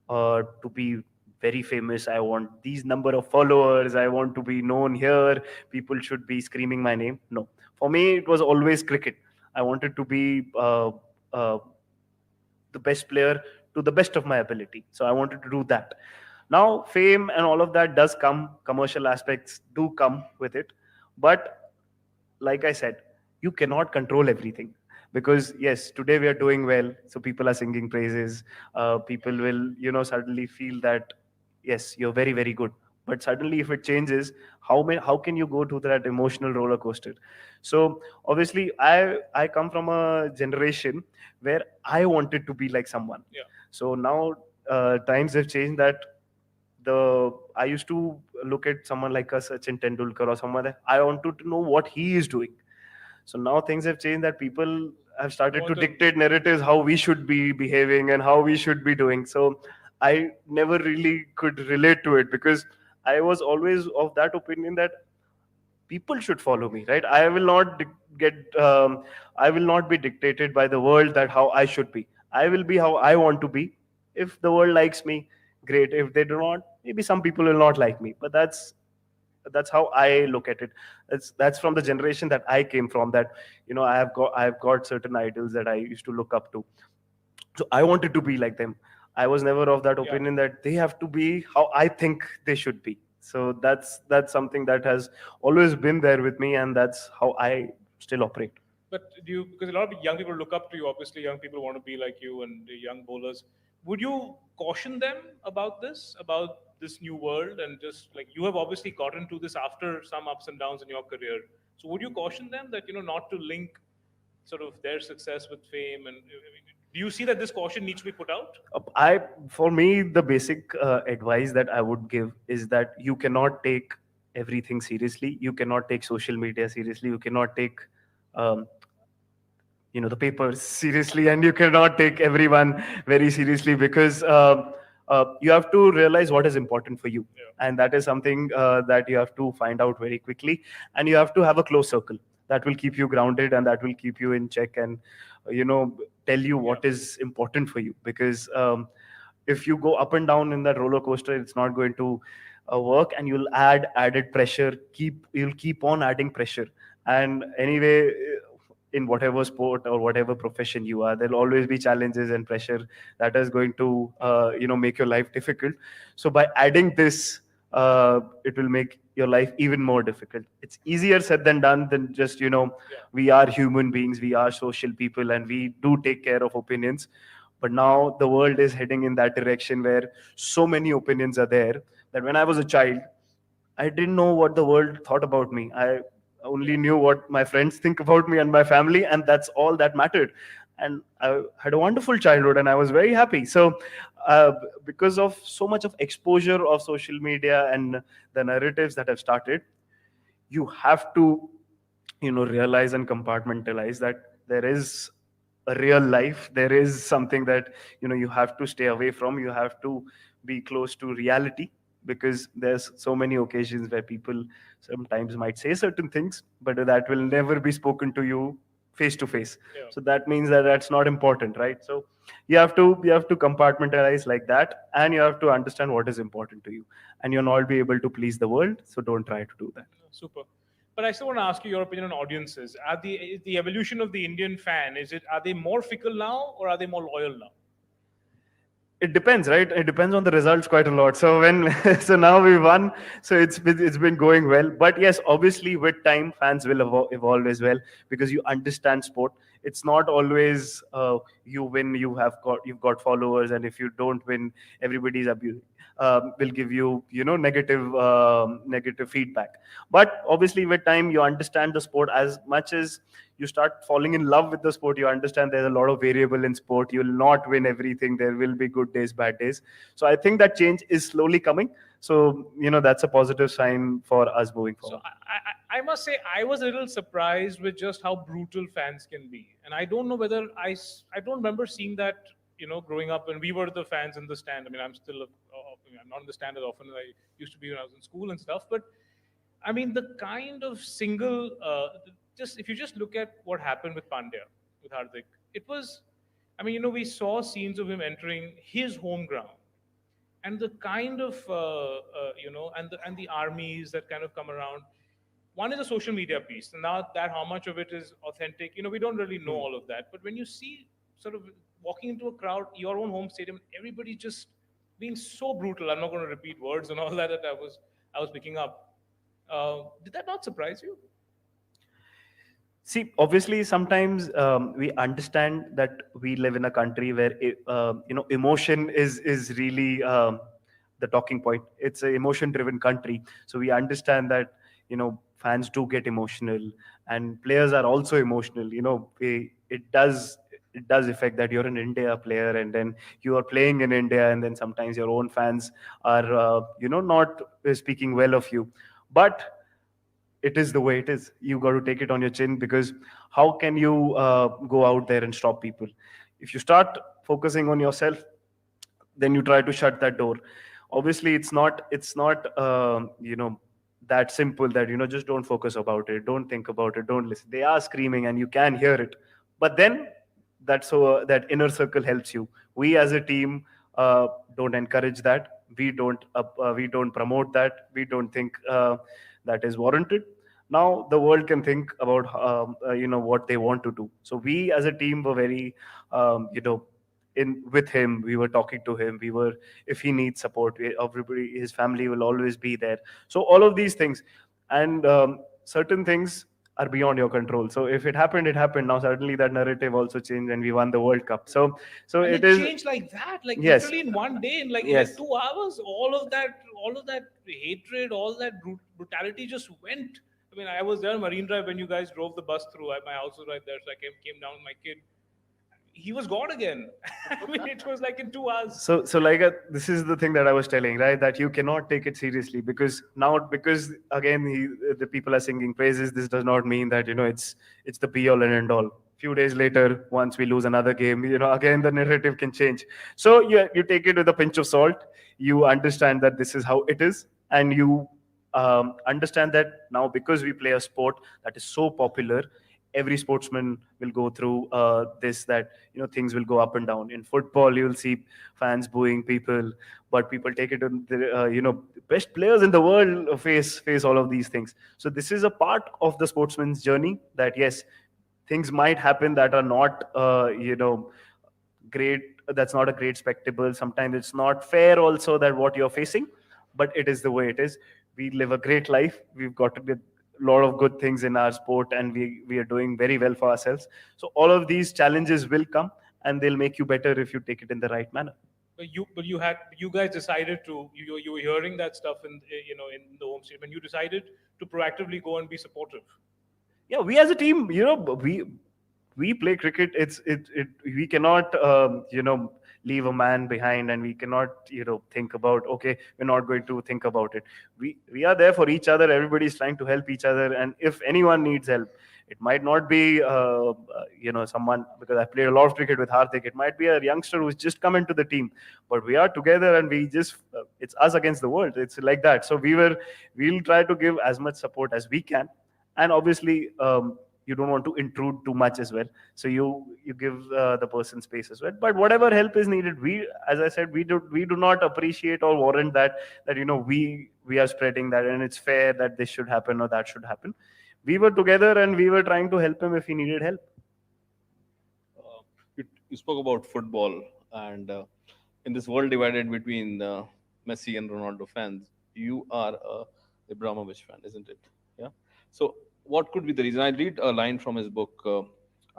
to be very famous. I want these number of followers. I want to be known here. People should be screaming my name. No, for me, it was always cricket. I wanted to be the best player to the best of my ability. So I wanted to do that. Now, fame and all of that does come, commercial aspects do come with it. But like I said, you cannot control everything. Because yes, today we are doing well, so people are singing praises. People will, suddenly feel that yes, you're very, very good. But suddenly, if it changes, how can you go to that emotional roller coaster? So obviously, I come from a generation where I wanted to be like someone. Yeah. So now times have changed that the I used to look at someone like a Sachin Tendulkar or someone that I wanted to know what he is doing. So now things have changed that people have started to Want to- dictate narratives how we should be behaving and how we should be doing. So I never really could relate to it because I was always of that opinion that people should follow me, right? I will not I will not be dictated by the world that how I should be. I will be how I want to be. If the world likes me, great. If they do not, maybe some people will not like me, but that's how I look at it. That's from the generation that I came from, that I've got certain idols that I used to look up to. So I wanted to be like them. I was never of that Yeah. opinion that they have to be how I think they should be. So that's something that has always been there with me, and that's how I still operate. But do you, because a lot of young people look up to you, obviously, young people want to be like you and the young bowlers. Would you caution them about this new world? And just like you have obviously gotten to this after some ups and downs in your career. So would you caution them that, not to link sort of their success with fame? And do you see that this caution needs to be put out? For me, the basic advice that I would give is that you cannot take everything seriously. You cannot take social media seriously. You cannot take um, the papers seriously, and you cannot take everyone very seriously, because you have to realize what is important for you. Yeah. And that is something that you have to find out very quickly, and you have to have a close circle that will keep you grounded and that will keep you in check, and tell you what is important for you. Because if you go up and down in that roller coaster, it's not going to work, and you'll added pressure. You'll keep on adding pressure. And anyway, in whatever sport or whatever profession you are, there'll always be challenges and pressure that is going to make your life difficult. So by adding this, it will make your life even more difficult. It's easier said than done. Than just we are human beings, we are social people, and we do take care of opinions. But now the world is heading in that direction where so many opinions are there, that when I was a child, I didn't know what the world thought about me. I only knew what my friends think about me and my family, and that's all that mattered. And I had a wonderful childhood, and I was very happy. So, because of so much of exposure of social media and the narratives that have started, you have to, realize and compartmentalize that there is a real life. There is something that you have to stay away from. You have to be close to reality, because there's so many occasions where people sometimes might say certain things, but that will never be spoken to you face to face. Yeah. So that means that that's not important, right? So you have to compartmentalize like that, and you have to understand what is important to you, and you'll not be able to please the world. So don't try to do that. Super. But I still want to ask you your opinion on audiences. Is the evolution of the Indian fan, are they more fickle now or are they more loyal now? It depends, right? It depends on the results quite a lot. So when so now we won, so it's been going well. But yes, obviously with time, fans will evolve as well, because you understand sport. it's not always you win, you've got followers, and if you don't win, everybody's abusing. Will give you, negative feedback. But obviously, with time, you understand the sport. As much as you start falling in love with the sport, you understand there's a lot of variable in sport. You'll not win everything. There will be good days, bad days. So I think that change is slowly coming. So that's a positive sign for us moving So forward. I must say I was a little surprised with just how brutal fans can be, and I don't know whether I don't remember seeing that growing up when we were the fans in the stand. I mean, I'm not in the stand as often as I used to be when I was in school and stuff, but I mean the kind of single just if you just look at what happened with Pandya with Hardik, it was I mean we saw scenes of him entering his home ground and the kind of and the armies that kind of come around. One is a social media piece, and now that how much of it is authentic, we don't really know all of that. But when you see sort of walking into a crowd, your own home stadium, everybody just being so brutal. I'm not going to repeat words and all that I was picking up. Did that not surprise you? See, obviously, sometimes we understand that we live in a country where emotion is really the talking point. It's an emotion-driven country, so we understand that fans do get emotional, and players are also emotional. It does affect that you're an India player, and then you are playing in India, and then sometimes your own fans are not speaking well of you, but it is the way it is. You got to take it on your chin, because how can you go out there and stop people? If you start focusing on yourself, then you try to shut that door. Obviously, it's not that simple, that just don't focus about it, don't think about it, don't listen. They are screaming and you can hear it, but then that inner circle helps you. We as a team don't encourage that. We don't promote that. We don't think that is warranted. Now the world can think about what they want to do. So we as a team were very in with him. We were talking to him. We were, if he needs support, everybody, his family will always be there. So all of these things, and certain things are beyond your control. So if it happened, it happened. Now suddenly that narrative also changed, and we won the World Cup. So And it it is. changed like that, like Yes. literally in one day, in like Yes. 2 hours, all of that hatred, all that brutality just went. I mean, I was there on Marine Drive when you guys drove the bus through. My house was right there, so I came down with my kid. He was gone again. I mean, it was like in 2 hours. So like this is the thing that I was telling, right? That you cannot take it seriously, because again, the people are singing praises. This does not mean that it's the be all and end all. Few days later, once we lose another game, again the narrative can change. So you take it with a pinch of salt. You understand that this is how it is, and you understand that now, because we play a sport that is so popular, every sportsman will go through this, that things will go up and down. In football, you'll see fans booing people, but people take it on the best players in the world face all of these things. So this is a part of the sportsman's journey, that yes, things might happen that are not great. That's not a great spectacle. Sometimes it's not fair also, that what you're facing, but it is the way it is. We live a great life. We've got to get a lot of good things in our sport, and we are doing very well for ourselves. So all of these challenges will come, and they'll make you better if you take it in the right manner. But you guys decided to you were hearing that stuff in the home state, and you decided to proactively go and be supportive. Yeah, we as a team, we play cricket. We cannot leave a man behind, and we cannot think about, okay, we're not going to think about it. We are there for each other. Everybody's trying to help each other, and if anyone needs help, it might not be someone, because I played a lot of cricket with Hardik. It might be a youngster who's just come into the team, but we are together, and we just it's us against the world. It's like that. So we'll try to give as much support as we can, and obviously you don't want to intrude too much as well. So you give the person space as well. But whatever help is needed, as I said, we do not appreciate or warrant that we are spreading that, and it's fair that this should happen or that should happen. We were together, and we were trying to help him if he needed help. You spoke about football, and in this world divided between Messi and Ronaldo fans, you are a Abramovich fan, isn't it? Yeah. So, what could be the reason? I read a line from his book,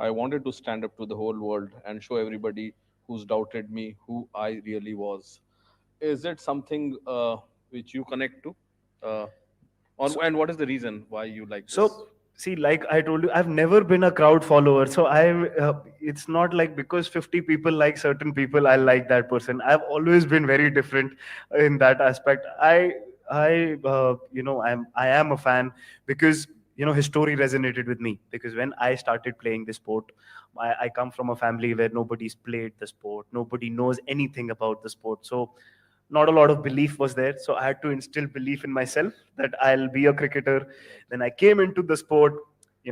I wanted to stand up to the whole world and show everybody who's doubted me who I really was. Is it something which you connect to? Uh, and what is the reason why you like this? So, see, like I told you, I've never been a crowd follower. So it's not like because 50 people like certain people, I like that person. I've always been very different in that aspect. I am a fan because his story resonated with me because when I started playing the sport, I come from a family where nobody's played the sport, nobody knows anything about the sport. So not a lot of belief was there, so I had to instill belief in myself that I'll be a cricketer. Then I came into the sport.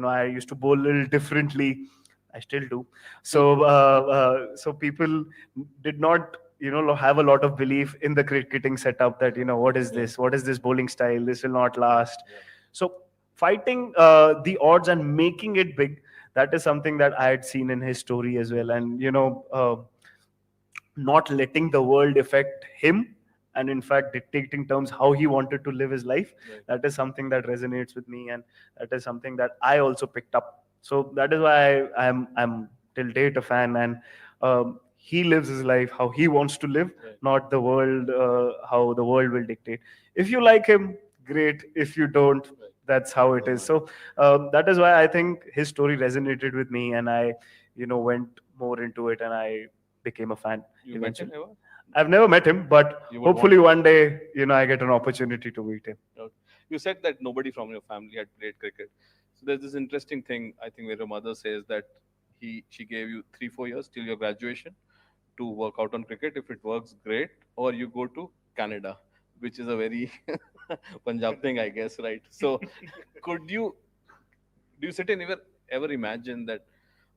I used to bowl a little differently. I still do. So people did not have a lot of belief in the cricketing setup, that what is this bowling style, this will not last. So fighting the odds and making it big, that is something that I had seen in his story as well. And not letting the world affect him, and in fact dictating terms how he wanted to live his life, Right. that is something that resonates with me, and that is something that I also picked up. So that is why I'm till date a fan. And he lives his life how he wants to live, Right. not the world, how the world will dictate. If you like him, great. If you don't, Right. that's how it is. So that is why I think his story resonated with me, and I went more into it, and I became a fan You met him eventually. ever? I've never met him, but You would want hopefully to. one day, I get an opportunity to meet him. Okay. You said that nobody from your family had played cricket. So there's this interesting thing, I think, where your mother says that she gave you 3-4 years till your graduation to work out on cricket. If it works, great. Or you go to Canada, which is a very Punjab thing, I guess, right? So could you do you sit and ever imagine that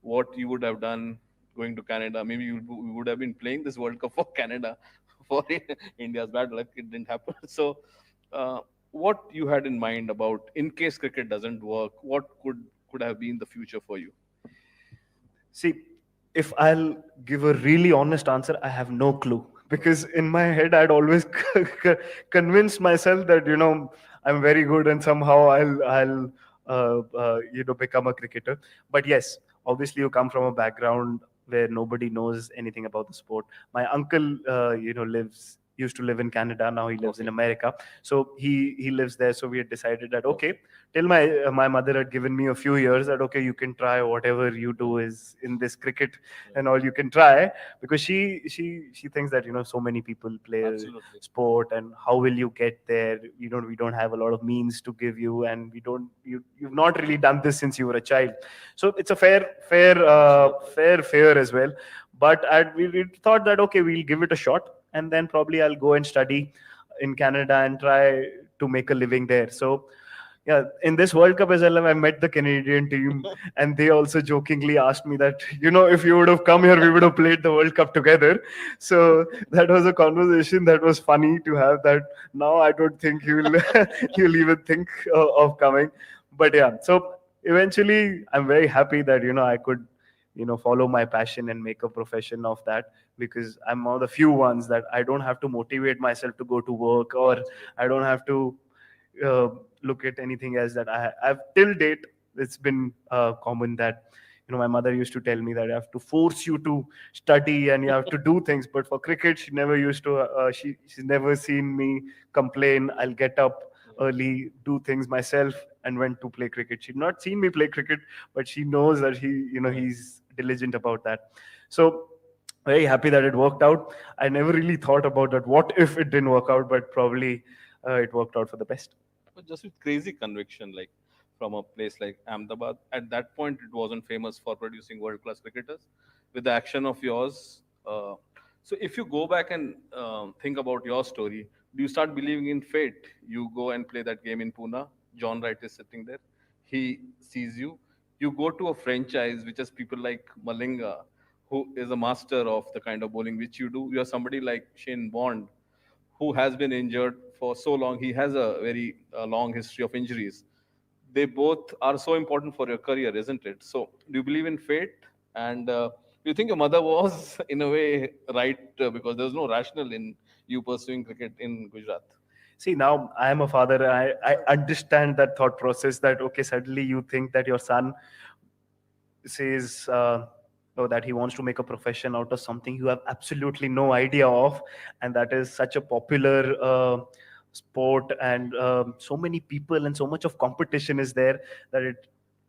what you would have done going to Canada? Maybe you would have been playing this World Cup for Canada for India's bad luck. It didn't happen. So, what you had in mind about in case cricket doesn't work, what could have been the future for you? See, if I'll give a really honest answer, I have no clue. Because in my head, I'd always convinced myself that I'm very good, and somehow I'll become a cricketer. But yes, obviously you come from a background where nobody knows anything about the sport. My uncle, lives used to live in Canada. Now he lives in Okay. America. So he lives there. So we had decided that Okay. okay, till my mother had given me a few years that okay, you can try whatever you do is in this cricket and all, you can try. Because she thinks that so many people play Absolutely. sport, and how will you get there? We don't have a lot of means to give you, and you've not really done this since you were a child. So it's a fair as well. But we thought that okay, we'll give it a shot, and then probably I'll go and study in Canada and try to make a living there. So yeah, in this World Cup as well, I met the Canadian team, and they also jokingly asked me that, if you would have come here, we would have played the World Cup together. So that was a conversation that was funny to have. That now I don't think you'll even think of coming. But yeah, so eventually, I'm very happy that I could follow my passion and make a profession of that, because I'm one of the few ones that I don't have to motivate myself to go to work, or I don't have to uh, look at anything else. That I've till date, it's been common that my mother used to tell me that I have to force you to study and you have to do things. But for cricket, she never used to. She's never seen me complain. I'll get up early, do things myself, and went to play cricket. She'd not seen me play cricket, but she knows that he's diligent about that. So very happy that it worked out. I never really thought about that. What if it didn't work out? But probably it worked out for the best. But just with crazy conviction, like from a place like Ahmedabad. At that point, it wasn't famous for producing world-class cricketers. With the action of yours, so if you go back and think about your story, do you start believing in fate? You go and play that game in Pune. John Wright is sitting there. He sees you. You go to a franchise which has people like Malinga, who is a master of the kind of bowling which you do. You are somebody like Shane Bond, who has been injured for so long. He has a very long history of injuries. They both are so important for your career, isn't it? So, do you believe in fate? And do you think your mother was, in a way, right? Because there was no rationale in you pursuing cricket in Gujarat. See, now I am a father. I understand that thought process, that okay, suddenly you think that your son says that he wants to make a profession out of something you have absolutely no idea of, and that is such a popular sport, and so many people and so much of competition is there that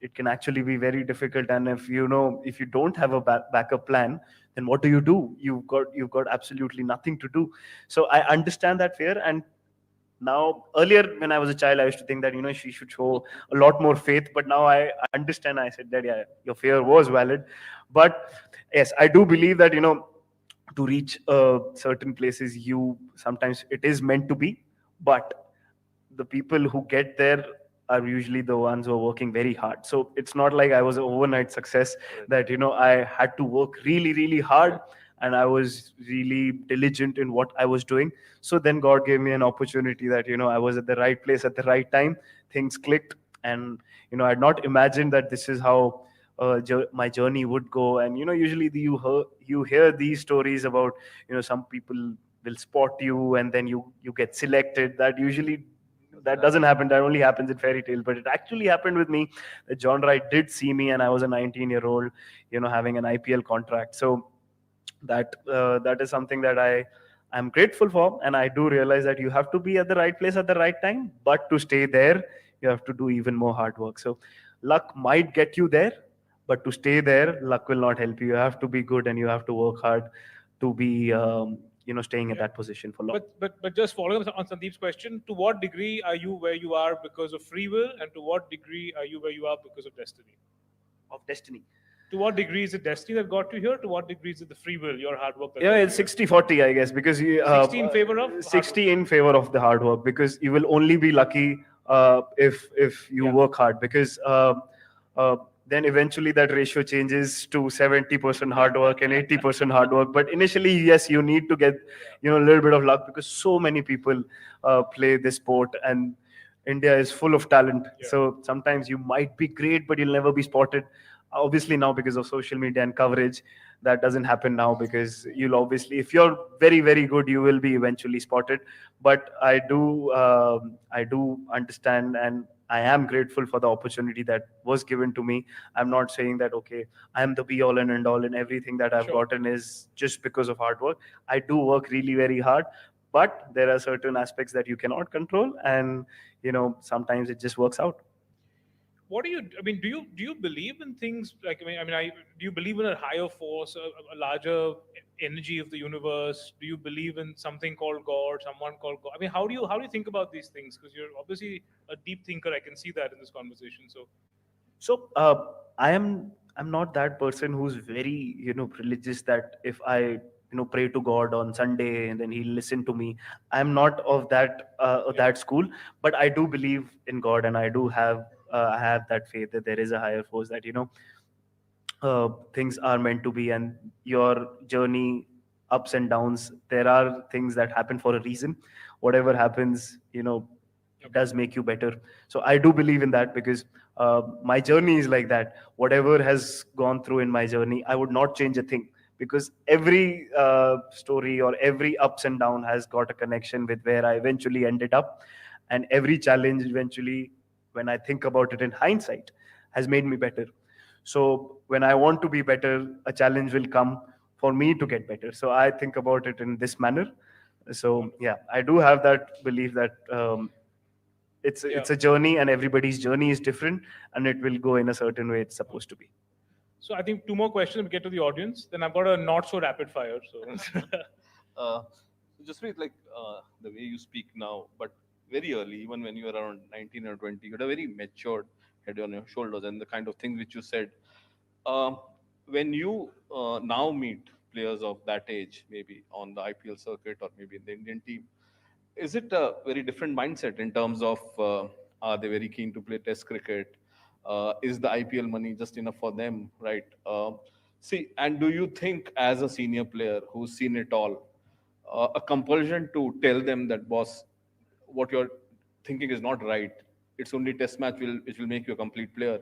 it can actually be very difficult. And if you don't have a backup plan, then what do? You've got absolutely nothing to do. So I understand that fear. And now, earlier when I was a child, I used to think that she should show a lot more faith, but now I understand. I said that, yeah, your fear was valid. But yes, I do believe that to reach certain places, you sometimes it is meant to be. But the people who get there are usually the ones who are working very hard. So it's not like I was an overnight success, that I had to work really, really hard, and I was really diligent in what I was doing. So then God gave me an opportunity that I was at the right place at the right time. Things clicked, and I had not imagined that this is how my journey would go. And usually you hear these stories about some people will spot you, and then you get selected. That doesn't happen. That only happens in fairy tales. But it actually happened with me. That John Wright did see me, and I was a 19-year-old, having an IPL contract. So that is something that I'm grateful for, and I do realize that you have to be at the right place at the right time. But to stay there, you have to do even more hard work. So luck might get you there, but to stay there, luck will not help you. You have to be good, and you have to work hard to be staying at Yeah. that position for long. But just following up on Sandeep's question, to what degree are you where you are because of free will, and to what degree are you where you are because of destiny? Of destiny. To what degree is it destiny that got you here? To what degree is it the free will, your hard work? That Yeah, got it's you 60-40, I guess, because 60 in favor of hard 60 in favor of the hard work, because you will only be lucky if you Yeah. work hard, because uh, then eventually that ratio changes to 70% hard work and 80% hard work. But initially, yes, you need to get a little bit of luck, because so many people play this sport, and India is full of talent. Yeah. So sometimes you might be great, but you'll never be spotted. Obviously now, because of social media and coverage, that doesn't happen now, because you'll obviously, if you're very, very good, you will be eventually spotted. But I do understand, and I am grateful for the opportunity that was given to me. I'm not saying that, okay, I am the be all and end all, and everything that I've Sure. gotten is just because of hard work. I do work really very hard, but there are certain aspects that you cannot control, and sometimes it just works out. What do you? I mean, do you believe in things like? Do you believe in a higher force, a larger energy of the universe? Do you believe in something called God, someone called God? I mean, how do you think about these things? Because you're obviously a deep thinker. I can see that in this conversation. So So I'm not that person who's very religious, that if I pray to God on Sunday and then He'll listen to me. I'm not of that school, but I do believe in God, and I have that faith that there is a higher force, that things are meant to be, and your journey, ups and downs, there are things that happen for a reason. Whatever happens, does make you better. So I do believe in that, because my journey is like that. Whatever has gone through in my journey, I would not change a thing, because every story or every ups and down has got a connection with where I eventually ended up. And every challenge eventually, when I think about it in hindsight, has made me better. So when I want to be better, a challenge will come for me to get better. So I think about it in this manner. So yeah, I do have that belief that it's yeah. it's a journey, and everybody's journey is different, and it will go in a certain way it's supposed to be. So I think two more questions. We get to the audience. Then I've got a not so rapid fire. So Uh, just with like the way you speak now, but very early, even when you were around 19 or 20, you had a very matured head on your shoulders, and the kind of things which you said. Um, when you now meet players of that age, maybe on the IPL circuit or maybe in the Indian team, is it a very different mindset in terms of are they very keen to play Test cricket? Is the IPL money just enough for them, right? See, and do you think as a senior player who's seen it all, a compulsion to tell them that boss, what you're thinking is not right. It's only Test match which will make you a complete player.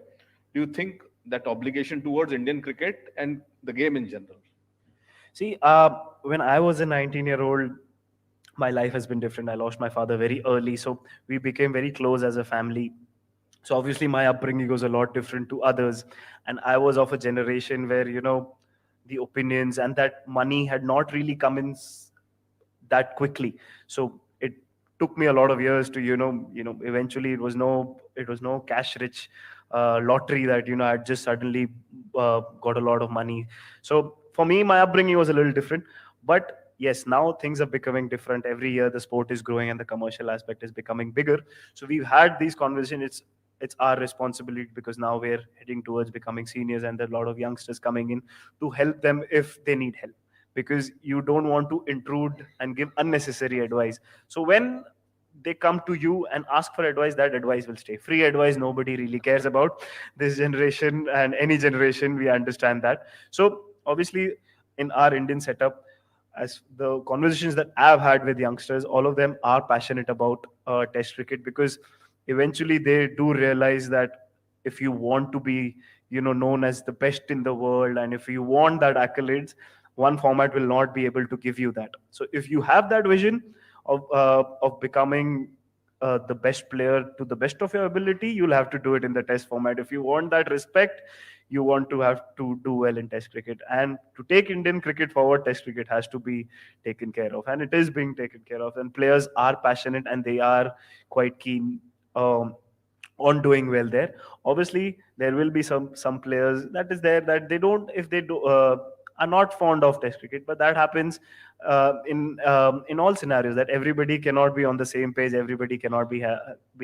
Do you think that obligation towards Indian cricket and the game in general? See, when I was a 19-year-old, my life has been different. I lost my father very early, so we became very close as a family. So obviously my upbringing was a lot different to others, and I was of a generation where the opinions and that money had not really come in that quickly. So it took me a lot of years to eventually it was no cash rich lottery that I just suddenly got a lot of money. So for me, my upbringing was a little different. But yes, now things are becoming different. Every year the sport is growing and the commercial aspect is becoming bigger. So we've had these conversations. It's our responsibility, because now we're heading towards becoming seniors, and there are a lot of youngsters coming in to help them if they need help, because you don't want to intrude and give unnecessary advice. So when they come to you and ask for advice, that advice will stay. Free advice nobody really cares about. This generation and any generation, we understand that. So obviously, in our Indian setup, as the conversations that I've had with youngsters, all of them are passionate about test cricket, because eventually they do realize that if you want to be known as the best in the world, and if you want that accolades, one format will not be able to give you that. So if you have that vision of becoming the best player to the best of your ability, you'll have to do it in the test format. If you want that respect, you want to have to do well in test cricket. And to take Indian cricket forward, test cricket has to be taken care of, and it is being taken care of, and players are passionate and they are quite keen on doing well there. Obviously, there will be some players that is there that they don't, if they do are not fond of test cricket, but that happens in all scenarios, that everybody cannot be on the same page, everybody cannot be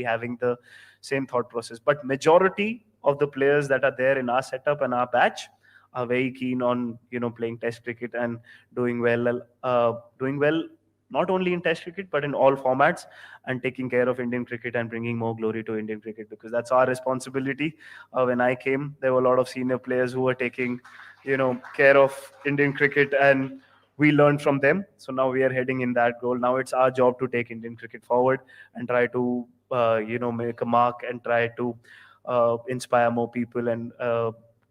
having the same thought process. But majority of the players that are there in our setup and our batch are very keen on playing test cricket and doing well, not only in test cricket but in all formats, and taking care of Indian cricket and bringing more glory to Indian cricket, because that's our responsibility. When I came, there were a lot of senior players who were taking care of Indian cricket, and we learned from them. So now we are heading in that goal. Now it's our job to take Indian cricket forward and try to make a mark, and try to inspire more people, and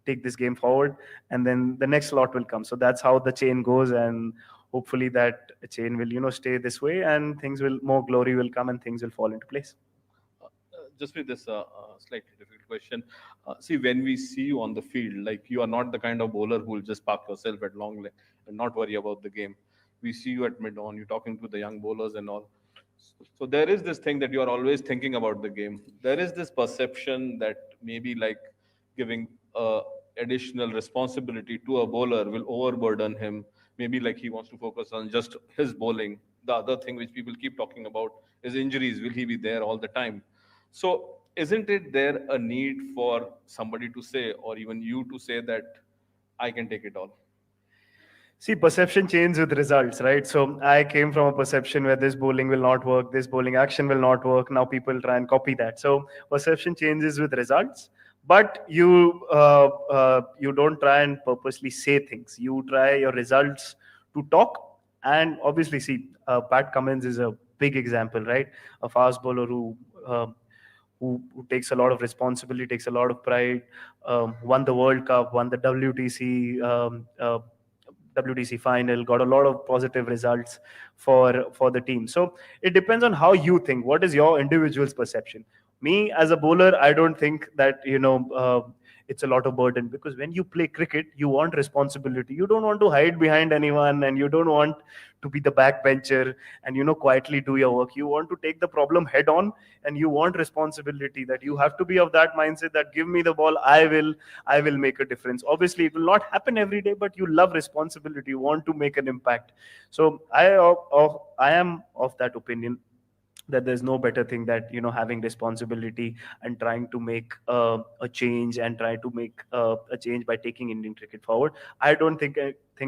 take this game forward. And then the next lot will come. So that's how the chain goes, and hopefully that chain will stay this way, and things will, more glory will come, and things will fall into place. Just with this slightly difficult question. See, when we see you on the field, like you are not the kind of bowler who will just park yourself at long leg and not worry about the game. We see you at mid on, you're talking to the young bowlers and all. So there is this thing that you are always thinking about the game. There is this perception that maybe like giving additional responsibility to a bowler will overburden him. Maybe like he wants to focus on just his bowling. The other thing which people keep talking about is injuries. Will he be there all the time? So isn't it there a need for somebody to say, or even you to say that I can take it all? See, perception changes with results, right? So I came from a perception where this bowling will not work, this bowling action will not work. Now people try and copy that. So perception changes with results, but you don't try and purposely say things. You try your results to talk, and obviously, see, Pat Cummins is a big example, right? A fast bowler who takes a lot of responsibility, takes a lot of pride, won the World Cup, won the WTC final, got a lot of positive results for the team. So it depends on how you think. What is your individual's perception? Me as a bowler, I don't think that it's a lot of burden, because when you play cricket, you want responsibility. You don't want to hide behind anyone, and you don't want to be the backbencher and quietly do your work. You want to take the problem head on, and you want responsibility. That you have to be of that mindset that give me the ball, I will make a difference. Obviously it will not happen every day, but you love responsibility, you want to make an impact. So I am of that opinion that there's no better thing that having responsibility and trying to make a change, and try to make a change by taking Indian cricket forward. I don't think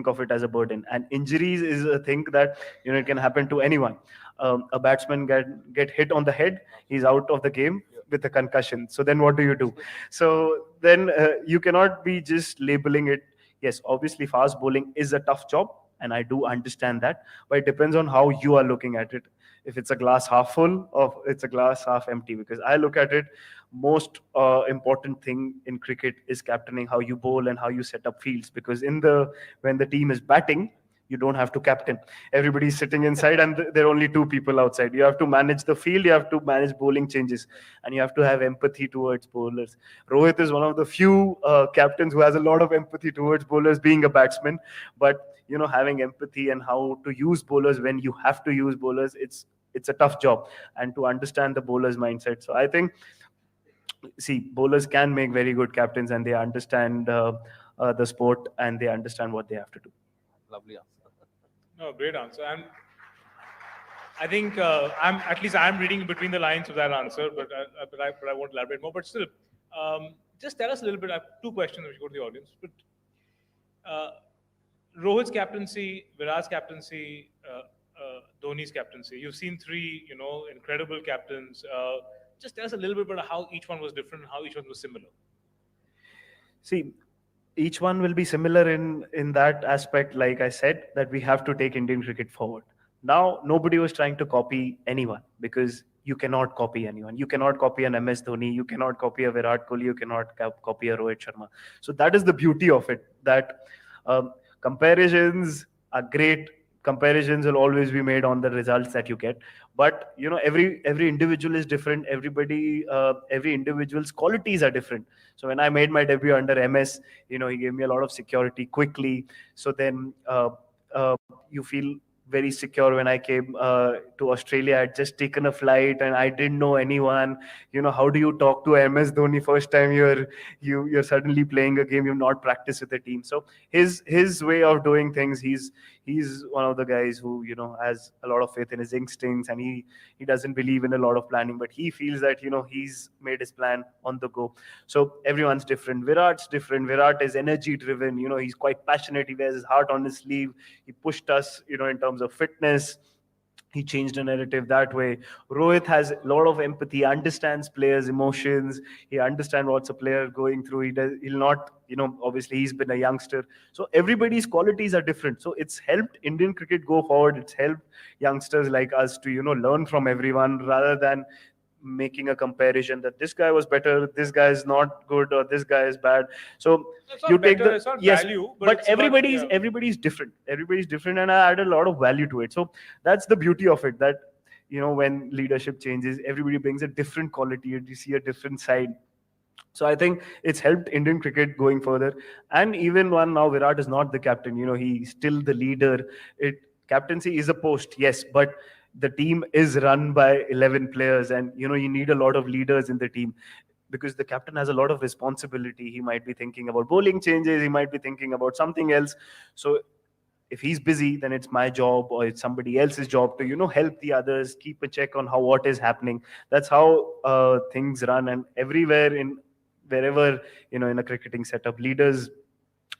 of it as a burden. And injuries is a thing that it can happen to anyone. A batsman get hit on the head, he's out of the game with a concussion. So then what do you do? So then you cannot be just labeling it. Yes, obviously fast bowling is a tough job, and I do understand that, but it depends on how you are looking at it. If it's a glass half full or it's a glass half empty, because I look at it, most important thing in cricket is captaining, how you bowl and how you set up fields. Because when the team is batting, You don't have to captain. Everybody's sitting inside, and there are only two people outside. You have to manage the field, you have to manage bowling changes, and you have to have empathy towards bowlers. Rohit is one of the few captains who has a lot of empathy towards bowlers, being a batsman. But having empathy and how to use bowlers when you have to use bowlers, it's a tough job, and to understand the bowler's mindset. So I think, see, bowlers can make very good captains, and they understand the sport, and they understand what they have to do. Lovely answer. No, great answer. And I think I'm reading between the lines of that answer, but I won't elaborate more. But still, just tell us a little bit. I have two questions which go to the audience. But uh, Rohit's captaincy, Virat's captaincy, Dhoni's captaincy. You've seen three, incredible captains. Just tell us a little bit about how each one was different, and how each one was similar. See, each one will be similar in that aspect. Like I said, that we have to take Indian cricket forward. Now, nobody was trying to copy anyone, because you cannot copy anyone. You cannot copy an MS Dhoni. You cannot copy a Virat Kohli. You cannot copy a Rohit Sharma. So that is the beauty of it. That comparisons are great. Comparisons will always be made on the results that you get. But every individual is different. Every individual's qualities are different. So when I made my debut under MS, he gave me a lot of security quickly. So then you feel very secure. When I came to Australia, I had just taken a flight and I didn't know anyone. How do you talk to MS Dhoni first time you're suddenly playing a game you've not practiced with the team? So his way of doing things, he's one of the guys who has a lot of faith in his instincts, and he doesn't believe in a lot of planning, but he feels that he's made his plan on the go. So everyone's different. Virat's different. Virat is energy driven. He's quite passionate. He wears his heart on his sleeve. He pushed us in terms of fitness. He changed the narrative that way. Rohit has a lot of empathy, understands players' emotions. He understands what's a player going through. He'll not, obviously he's been a youngster. So everybody's qualities are different. So it's helped Indian cricket go forward. It's helped youngsters like us to, learn from everyone, rather than making a comparison that this guy was better, this guy is not good, or this guy is bad. So It's not you take better, the it's not yes, value, but it's about, everybody's yeah. everybody's different. Everybody's different, and I add a lot of value to it. So that's the beauty of it. That when leadership changes, everybody brings a different quality, and you see a different side. So I think it's helped Indian cricket going further. And even when now Virat is not the captain, he's still the leader. It Captaincy is a post, yes, but the team is run by 11 players, and you need a lot of leaders in the team, because the captain has a lot of responsibility. He might be thinking about bowling changes, he might be thinking about something else. So if he's busy, then it's my job or it's somebody else's job to help the others, keep a check on how what is happening. That's how things run. And everywhere, in wherever, in a cricketing setup, leaders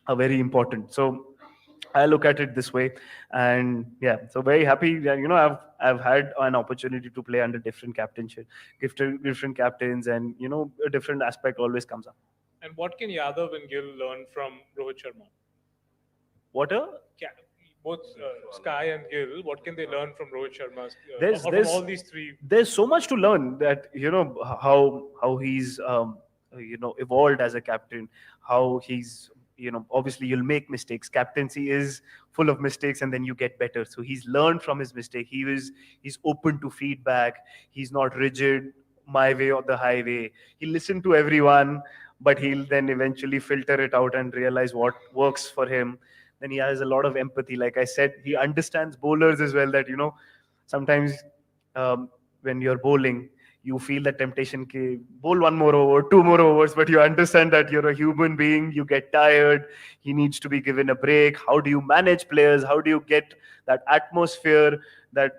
are very important. So I look at it this way. And yeah, so very happy that I've had an opportunity to play under different captainship, different captains, and a different aspect always comes up. And what can Yadav and Gill learn from Rohit Sharma? What a Both Sky and Gill, what can they learn from Rohit Sharma, there's or from there's all these three? there's so much to learn, that how he's evolved as a captain, how he's obviously you'll make mistakes. Captaincy is full of mistakes, and then you get better. So he's learned from his mistake. He's open to feedback. He's not rigid, my way or the highway. He listened to everyone, but he'll then eventually filter it out and realize what works for him. Then he has a lot of empathy. Like I said, he understands bowlers as well, that sometimes when you're bowling, you feel the temptation to bowl one more over, two more overs, but you understand that you're a human being, you get tired, he needs to be given a break. How do you manage players? How do you get that atmosphere that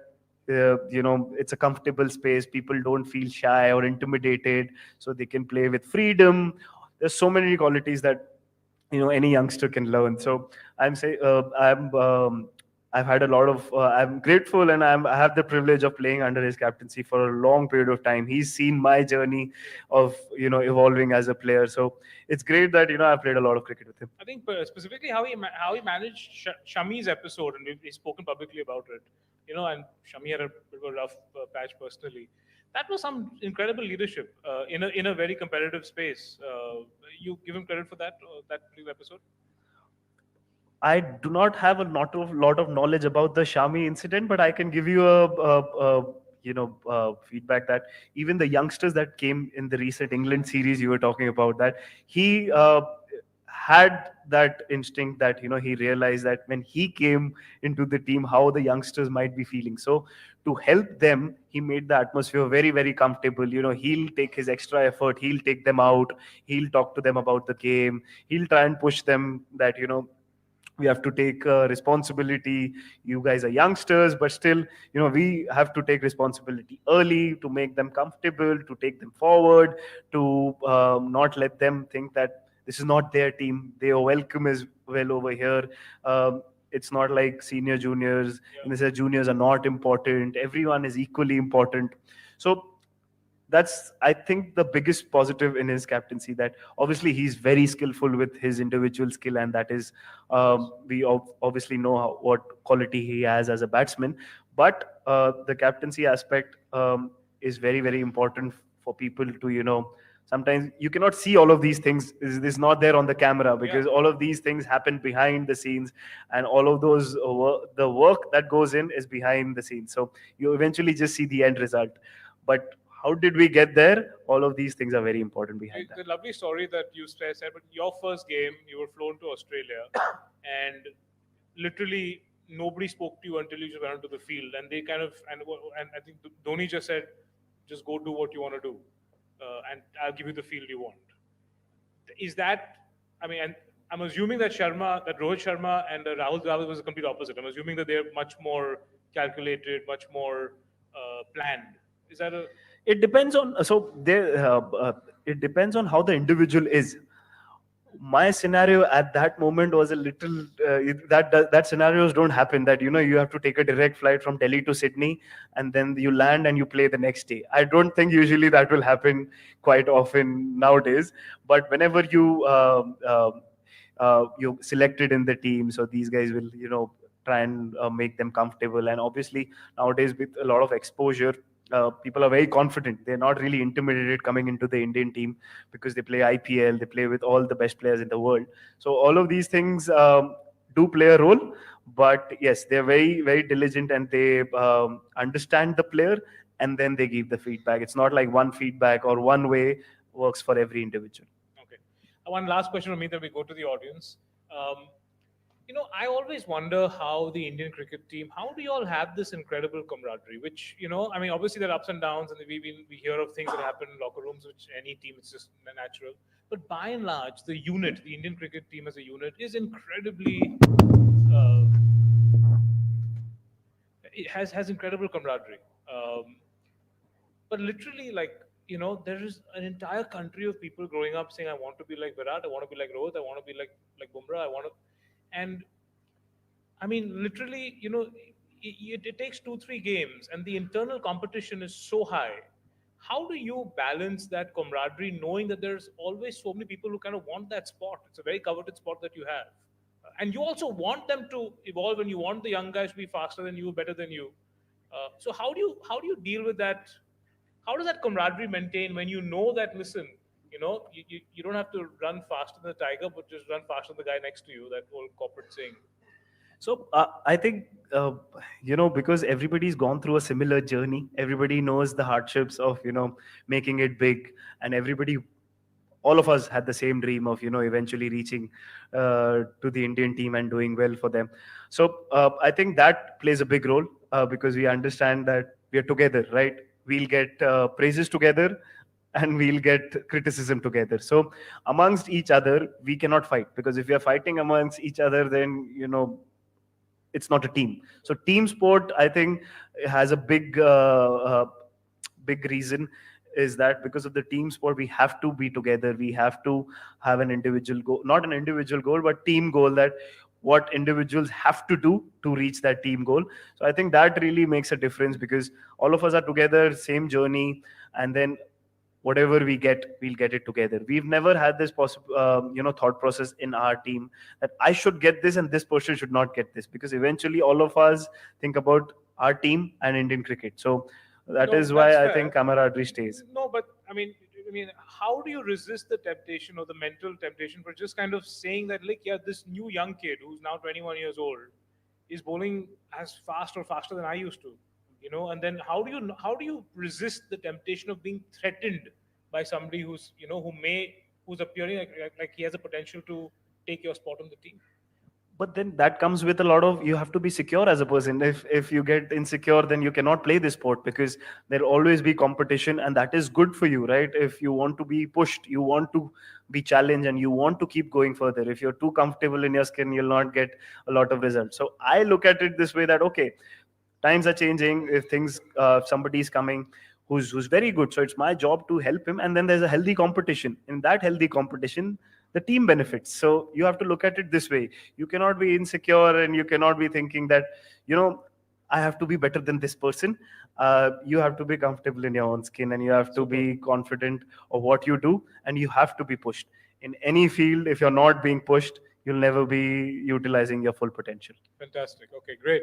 it's a comfortable space, people don't feel shy or intimidated, so they can play with freedom. There's so many qualities that any youngster can learn. So I've had a lot of I'm grateful, and I have the privilege of playing under his captaincy for a long period of time. He's seen my journey of evolving as a player. So it's great that I've played a lot of cricket with him. I think specifically how he managed Shami's episode, and we've spoken publicly about it. And Shami had a bit of a rough patch personally. That was some incredible leadership in a very competitive space. You give him credit for that particular episode. I do not have a lot of knowledge about the Shami incident, but I can give you a feedback that even the youngsters that came in the recent England series you were talking about, that he had that instinct, that he realized that when he came into the team, how the youngsters might be feeling. So to help them, he made the atmosphere very, very comfortable. He'll take his extra effort, he'll take them out, he'll talk to them about the game, he'll try and push them that we have to take responsibility. You guys are youngsters, but still, we have to take responsibility early to make them comfortable, to take them forward, to not let them think that this is not their team. They are welcome as well over here. It's not like senior juniors. In this, juniors are not important. Everyone is equally important. So that's, I think, the biggest positive in his captaincy, that obviously he's very skillful with his individual skill, and that is, we obviously know what quality he has as a batsman. But the captaincy aspect is very, very important for people to, sometimes you cannot see all of these things, is not there on the camera, because all of these things happen behind the scenes, and all of those the work that goes in is behind the scenes. So you eventually just see the end result, but how did we get there? All of these things are very important behind The that. lovely story that you said, but your first game, you were flown to Australia, and literally nobody spoke to you until you just went onto the field, and they kind of and I think Dhoni just said, just go do what you want to do, and I'll give you the field you want. Is that, I mean, and I'm assuming that Rohit Sharma and Rahul Dravid was the complete opposite. I'm assuming that they're much more calculated, much more planned. Is that a It depends on, it depends on how the individual is. My scenario at that moment was a little, that scenarios don't happen, that you have to take a direct flight from Delhi to Sydney, and then you land and you play the next day. I don't think usually that will happen quite often nowadays. But whenever you selected in the team, so these guys will try and make them comfortable. And obviously nowadays, with a lot of exposure, people are very confident. They're not really intimidated coming into the Indian team, because they play IPL, they play with all the best players in the world. So all of these things do play a role. But yes, they're very, very diligent, and they understand the player, and then they give the feedback. It's not like one feedback or one way works for every individual. okay? One last question from me, then we go to the audience. Um, I always wonder how the Indian cricket team, how do you all have this incredible camaraderie? Which, I mean, obviously there are ups and downs, and we hear of things that happen in locker rooms, which any team, it's just natural. But by and large, the unit, the Indian cricket team as a unit, is incredibly, uh, it has incredible camaraderie. But literally, like, there is an entire country of people growing up saying, I want to be like Virat, I want to be like Rohit, I want to be like Bumrah, I want to, and I mean, literally, it takes 2, 3 games, and the internal competition is so high. How do you balance that camaraderie, knowing that there's always so many people who kind of want that spot? It's a very coveted spot that you have, and you also want them to evolve, and you want the young guys to be faster than you, better than you. So how do you deal with that? How does that camaraderie maintain when you know that, listen, you don't have to run faster than the tiger, but just run faster than the guy next to you? That old corporate saying. So I think, because everybody's gone through a similar journey, everybody knows the hardships of making it big, and everybody, all of us had the same dream of eventually reaching to the Indian team and doing well for them. So I think that plays a big role, because we understand that we are together, right? We'll get praises together, and we'll get criticism together. So amongst each other, we cannot fight, because if we are fighting amongst each other, then it's not a team. So team sport, I think, has a big reason, is that because of the team sport, we have to be together. We have to have an individual goal, not an individual goal, but team goal, that what individuals have to do to reach that team goal. So I think that really makes a difference, because all of us are together, same journey, and then whatever we get, we'll get it together. We've never had this possible thought process in our team, that I should get this and this person should not get this, because eventually all of us think about our team and Indian cricket. So that No, is that's why I fair. think camaraderie stays. No, but I mean, I mean, how do you resist the temptation or the mental temptation for just kind of saying that, like, yeah, this new young kid who's now 21 years old is bowling as fast or faster than I used to, and then how do you resist the temptation of being threatened by somebody who's appearing like he has a potential to take your spot on the team? But then that comes with a lot of, you have to be secure as a person. If you get insecure, then you cannot play this sport, because there'll always be competition, and that is good for you, right? If you want to be pushed, you want to be challenged, and you want to keep going further. If you're too comfortable in your skin, you'll not get a lot of results. So I look at it this way, that okay, times are changing. If things somebody is coming who's very good, so it's my job to help him, and then there's a healthy competition. In that healthy competition, the team benefits. So you have to look at it this way. You cannot be insecure, and you cannot be thinking that, I have to be better than this person. You have to be comfortable in your own skin, and you have to be confident of what you do, and you have to be pushed in any field. If you're not being pushed, you'll never be utilizing your full potential. Fantastic. Okay, great.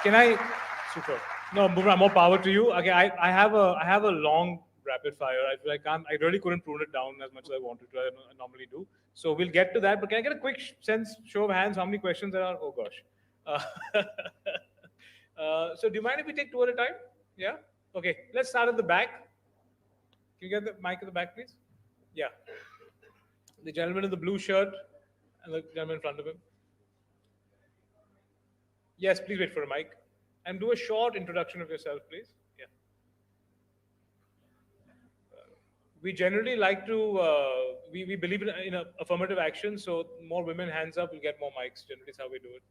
Can I? Super. No, Bumrah, more power to you. Okay, I have a long rapid fire. I really couldn't prune it down as much as I wanted to. I normally do. So we'll get to that. But can I get a quick show of hands? How many questions there are? Oh gosh. So do you mind if we take two at a time? Yeah. Okay. Let's start at the back. Can you get the mic at the back, please? Yeah. The gentleman in the blue shirt and the gentleman in front of him. Yes, please wait for a mic. And do a short introduction of yourself, please. Yeah. We generally like to, we believe in a affirmative action, so more women hands up, we'll get more mics. Generally, is how we do it.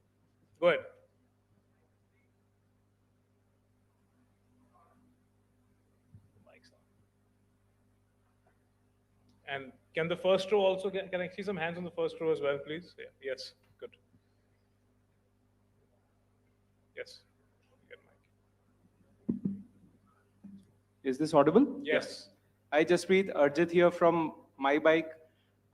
Go ahead. Mics on. And can the first row also get, can I see some hands on the first row as well, please? Yeah. Yes, good. Yes. Is this audible? Yes. Hi, Jasprit. Arjit here from My Bike.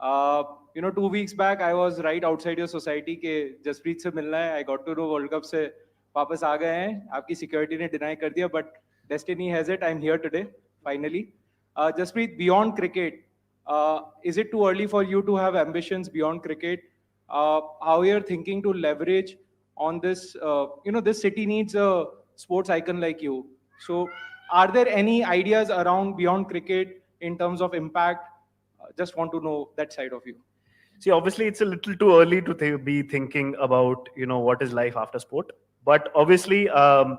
2 weeks back, I was right outside your society के जसप्रीत से मिलना है. I got to know World Cup से वापस आ गए हैं. आपकी security ने deny कर दिया, but destiny has it. I'm here today, finally. Jasprit, beyond cricket, is it too early for you to have ambitions beyond cricket? How you're thinking to leverage on this? This city needs a sports icon like you. So, are there any ideas around beyond cricket in terms of impact? Just want to know that side of you. See, obviously, it's a little too early to be thinking about, what is life after sport. But obviously, I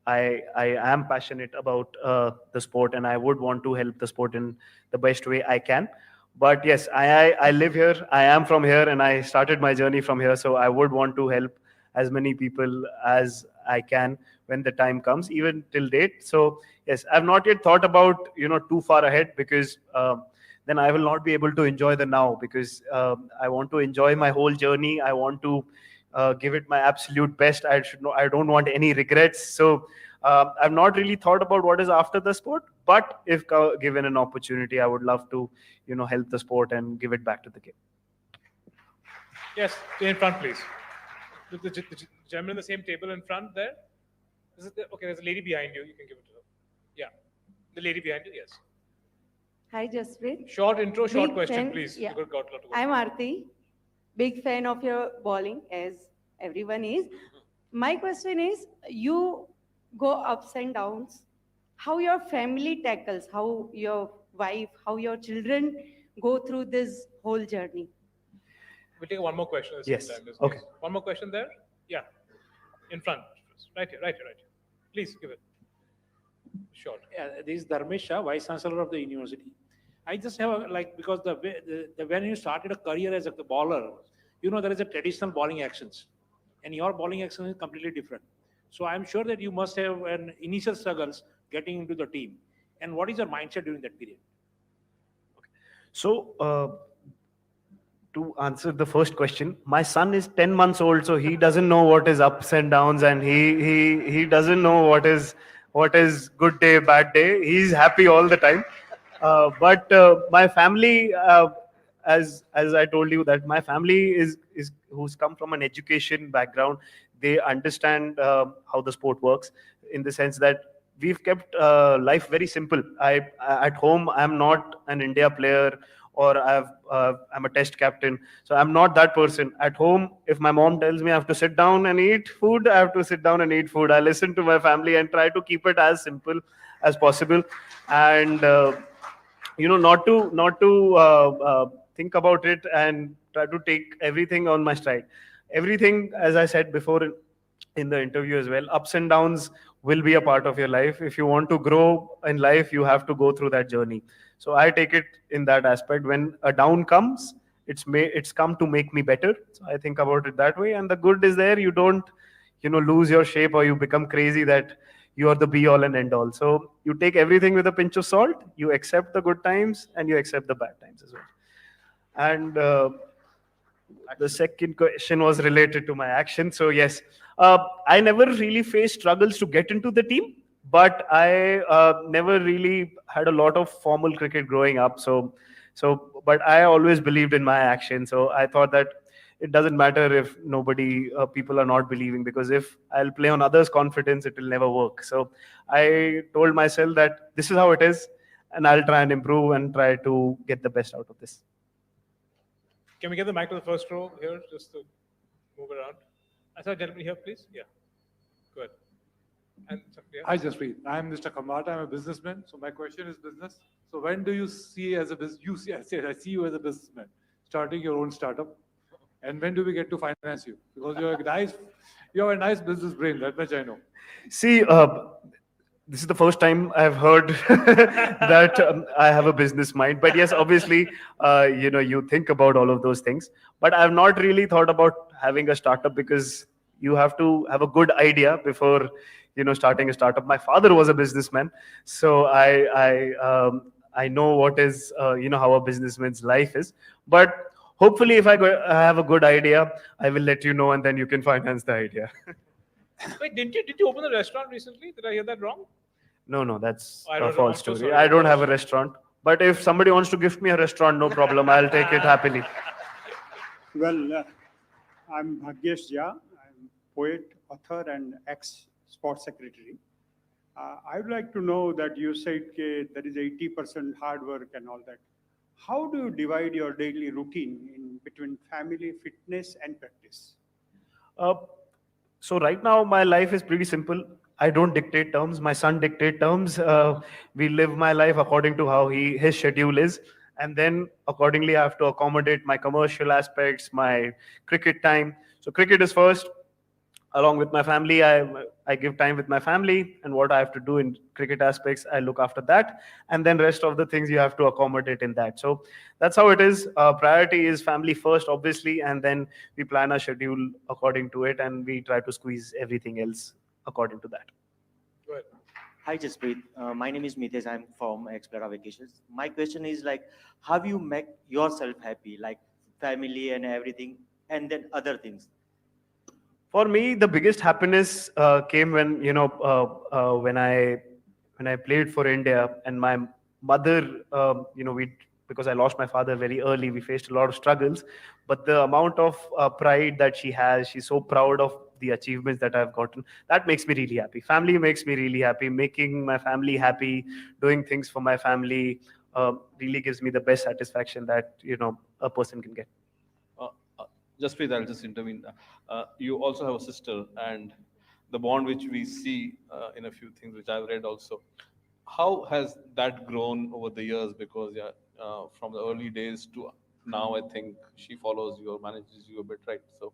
am passionate about the sport, and I would want to help the sport in the best way I can. But yes, I live here. I am from here, and I started my journey from here. So I would want to help as many people as I can when the time comes, even till date. So yes, I've not yet thought about too far ahead, because then I will not be able to enjoy the now, because I want to enjoy my whole journey. I want to give it my absolute best. I don't want any regrets. So I've not really thought about what is after the sport. But if given an opportunity, I would love to help the sport and give it back to the game. Yes, in front, please. The gentleman in the same table in front there. Okay, there's a lady behind you. You can give it to her. Yeah, the lady behind you. Yes. Hi, Jasprit. Short intro, short Big question, fan, please. yeah. You got a lot to go. I'm Aarti. Big fan of your bowling, as everyone is. My question is, you go ups and downs. How your family tackles, how your wife, how your children go through this whole journey? We'll take one more question at the Yes. same time. Okay. One more question there. Yeah. In front. Right here. Please give it. Short. Yeah, this is Dharmesh Shah, Vice Chancellor of the university. I just have because when you started a career as a bowler, there is a traditional bowling actions, and your bowling action is completely different. So I'm sure that you must have an initial struggles getting into the team. And what is your mindset during that period? So, to answer the first question, my son is 10 months old, so he doesn't know what is ups and downs, and he doesn't know what is good day, bad day. He's happy all the time. But my family, as I told you, that my family is who's come from an education background. They understand how the sport works, in the sense that we've kept life very simple. At home, I'm not an India player, or I'm a test captain, so I'm not that person. At home, if my mom tells me I have to sit down and eat food, I have to sit down and eat food. I listen to my family and try to keep it as simple as possible, and not to think about it and try to take everything on my stride. Everything, as I said before in the interview as well, ups and downs will be a part of your life. If you want to grow in life, you have to go through that journey. So I take it in that aspect. When a down comes, it's come to make me better. So I think about it that way. And the good is there. You don't lose your shape, or you become crazy that you are the be all and end all. So you take everything with a pinch of salt. You accept the good times and you accept the bad times as well. And the second question was related to my action. So yes, I never really faced struggles to get into the team, but I never really had a lot of formal cricket growing up. But I always believed in my action. So I thought that it doesn't matter if people are not believing, because if I'll play on others' confidence, it will never work. So I told myself that this is how it is, and I'll try and improve and try to get the best out of this. Can we get the mic to the first row here, just to move around? I saw a gentleman here, please. Yeah, go ahead. And yeah. Hi, Jasprit. I'm Mr. Kamrat. I'm a businessman. So my question is business. So when do you see as a business? I see you as a businessman starting your own startup. And when do we get to finance you? Because you have a nice business brain. That much I know. See, this is the first time I've heard that I have a business mind. But yes, obviously, you think about all of those things. But I've not really thought about having a startup, because you have to have a good idea before starting a startup. My father was a businessman, so I know what is how a businessman's life is. But hopefully, if I have a good idea, I will let you know, and then you can finance the idea. Wait, did you open a restaurant recently? Did I hear that wrong? No, that's I a don't know. false I'm so story. sorry. I don't have a restaurant. But if somebody wants to gift me a restaurant, no problem. I'll take it happily. Well, I'm Bhagyesh Jha. I'm poet, author, and ex-sports secretary. I would like to know that you said there is 80% hard work and all that. How do you divide your daily routine in between family, fitness, and practice? Uh, so right now, my life is pretty simple. I don't dictate terms. My son dictates terms. We live my life according to how his schedule is, and then accordingly, I have to accommodate my commercial aspects, my cricket time. So cricket is first. Along with my family, I give time with my family, and what I have to do in cricket aspects, I look after that, and then rest of the things you have to accommodate in that. So that's how it is. Priority is family first, obviously, and then we plan our schedule according to it, and we try to squeeze everything else according to that. Go ahead. Hi, Jasprit. My name is Mitesh. I'm from Explora Vacations. My question is like, how you make yourself happy, like family and everything, and then other things? For me, the biggest happiness came when when I played for India, and my mother, because I lost my father very early, we faced a lot of struggles. But the amount of pride that she has, she's so proud of the achievements that I've gotten. That makes me really happy. Family makes me really happy. Making my family happy, doing things for my family, really gives me the best satisfaction that a person can get. Jasprit, I'll just intervene. You also have a sister, and the bond which we see in a few things which I've read also. How has that grown over the years? Because from the early days to now, I think she follows you or manages you a bit, right? So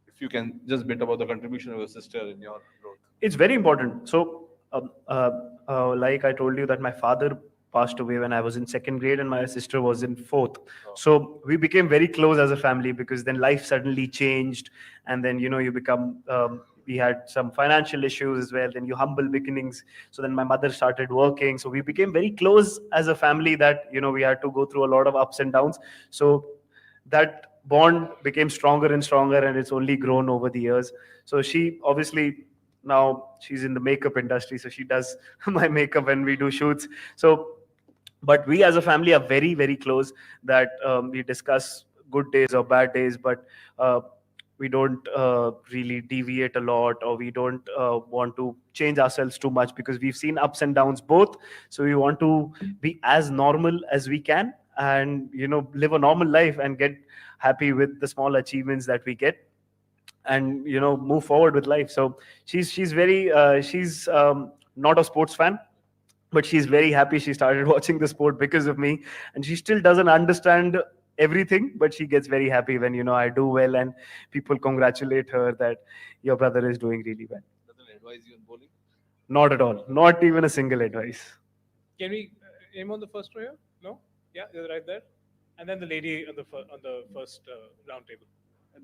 if you can just bit about the contribution of your sister in your growth. It's very important. So, like I told you that my father passed away when I was in second grade and my sister was in fourth. So we became very close as a family, because then life suddenly changed, and then you become. We had some financial issues as well. Then you humble beginnings. So then my mother started working. So we became very close as a family that we had to go through a lot of ups and downs. So that bond became stronger and stronger, and it's only grown over the years. So she obviously, now she's in the makeup industry, so she does my makeup when we do shoots. So but we as a family are very, very close, that we discuss good days or bad days. But we don't really deviate a lot, or we don't want to change ourselves too much, because we've seen ups and downs both. So we want to be as normal as we can, and live a normal life and get happy with the small achievements that we get, and move forward with life. So she's very she's not a sports fan, but she's very happy she started watching the sport because of me. And she still doesn't understand everything, but she gets very happy when I do well and people congratulate her that your brother is doing really well. Doesn't advise you on bowling? Not at all, not even a single advice. Can we aim on the first row here? No? Yeah, you're right there. And then the lady on the first round table.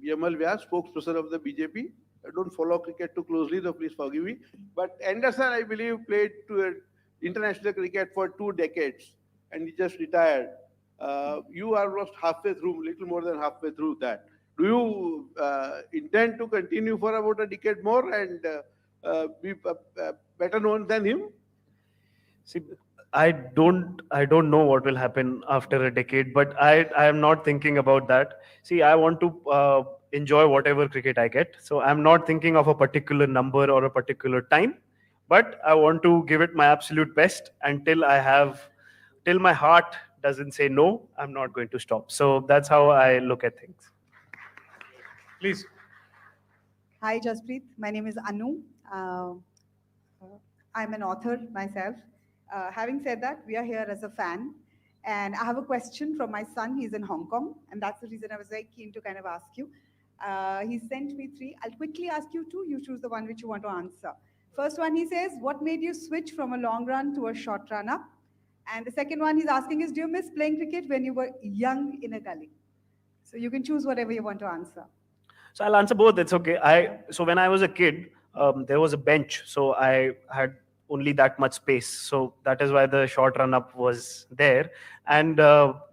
Yamal Vyas, spokesperson of the BJP. I don't follow cricket too closely, so please forgive me. But Anderson, I believe, played to international cricket for 2 decades, and he just retired. You are almost halfway through, little more than halfway through that. Do you intend to continue for about a decade more and be better known than him? See, I don't know what will happen after a decade, but I am not thinking about that. See, I want to enjoy whatever cricket I get. So I'm not thinking of a particular number or a particular time, but I want to give it my absolute best till my heart doesn't say no, I'm not going to stop. So that's how I look at things. Please. Hi, Jasprit. My name is Anu. I'm an author myself. Having said that, we are here as a fan. And I have a question from my son. He's in Hong Kong. And that's the reason I was very keen to kind of ask you. He sent me 3. I'll quickly ask you 2. You choose the one which you want to answer. First one, he says, what made you switch from a long run to a short run up? And the second one he's asking is, do you miss playing cricket when you were young in a gully? So you can choose whatever you want to answer. So I'll answer both. It's okay. So when I was a kid, there was a bench. So I had only that much space. So that is why the short run up was there. And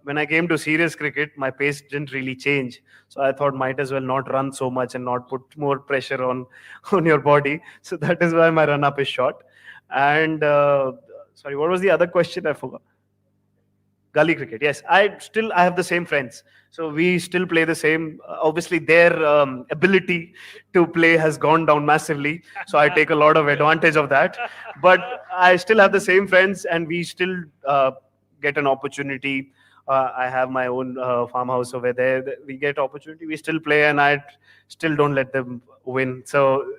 when I came to serious cricket, my pace didn't really change. So I thought might as well not run so much and not put more pressure on your body. So that is why my run up is short. And sorry, what was the other question? I forgot. Gully cricket. Yes, I have the same friends. So we still play the same. Obviously, their ability to play has gone down massively. So I take a lot of advantage of that. But I still have the same friends, and we still get an opportunity. I have my own farmhouse over there. We get opportunity. We still play, and I still don't let them win. So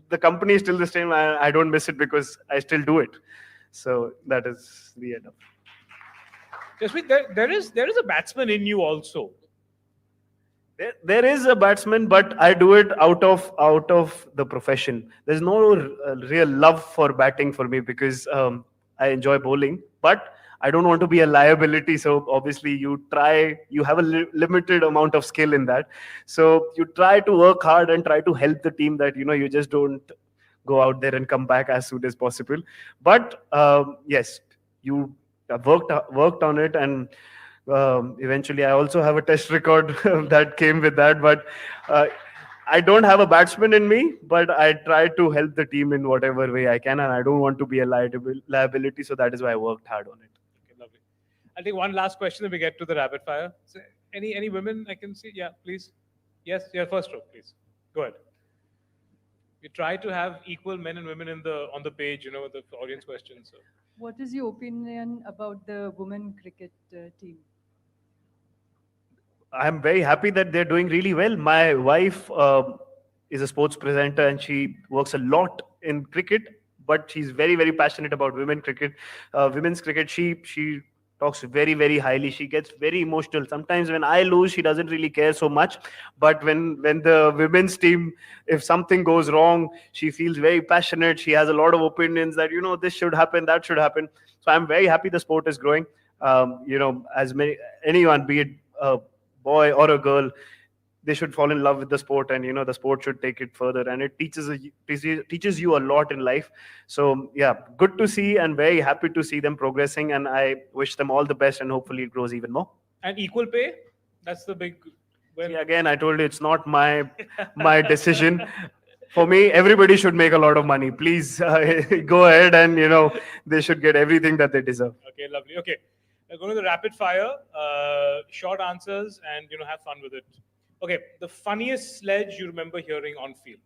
the company is still the same. I don't miss it because I still do it. So that is the end of it. Jasprit, there is a batsman in you also. There is a batsman, but I do it out of the profession. There's no real love for batting for me because I enjoy bowling, but I don't want to be a liability. So obviously you have a limited amount of skill in that. So you try to work hard and try to help the team that, you just don't go out there and come back as soon as possible. But yes, you worked on it, and eventually I also have a test record that came with that. But I don't have a batsman in me, but I try to help the team in whatever way I can, and I don't want to be a liability. So that is why I worked hard on it. Okay, lovely. I'll take one last question and we get to the rapid fire. So any women I can see? Yeah, please. Yes, yeah, first row, please. Go ahead. We try to have equal men and women on the page, the audience questions. So. What is your opinion about the women cricket team? I'm very happy that they're doing really well. My wife is a sports presenter and she works a lot in cricket, but she's very, very passionate about women's cricket. She talks very, very highly. She gets very emotional. Sometimes when I lose, she doesn't really care so much. But when the women's team, if something goes wrong, she feels very passionate. She has a lot of opinions that, this should happen, that should happen. So I'm very happy the sport is growing. Anyone, be it a boy or a girl, they should fall in love with the sport, and the sport should take it further, and it teaches you a lot in life. So yeah, good to see and very happy to see them progressing, and I wish them all the best, and hopefully it grows even more. And equal pay, that's the big See, again, I told you it's not my decision. For me, everybody should make a lot of money. Please go ahead, and they should get everything that they deserve. Okay, lovely. Okay, going to the rapid fire, short answers, and have fun with it. Okay, the funniest sledge you remember hearing on field.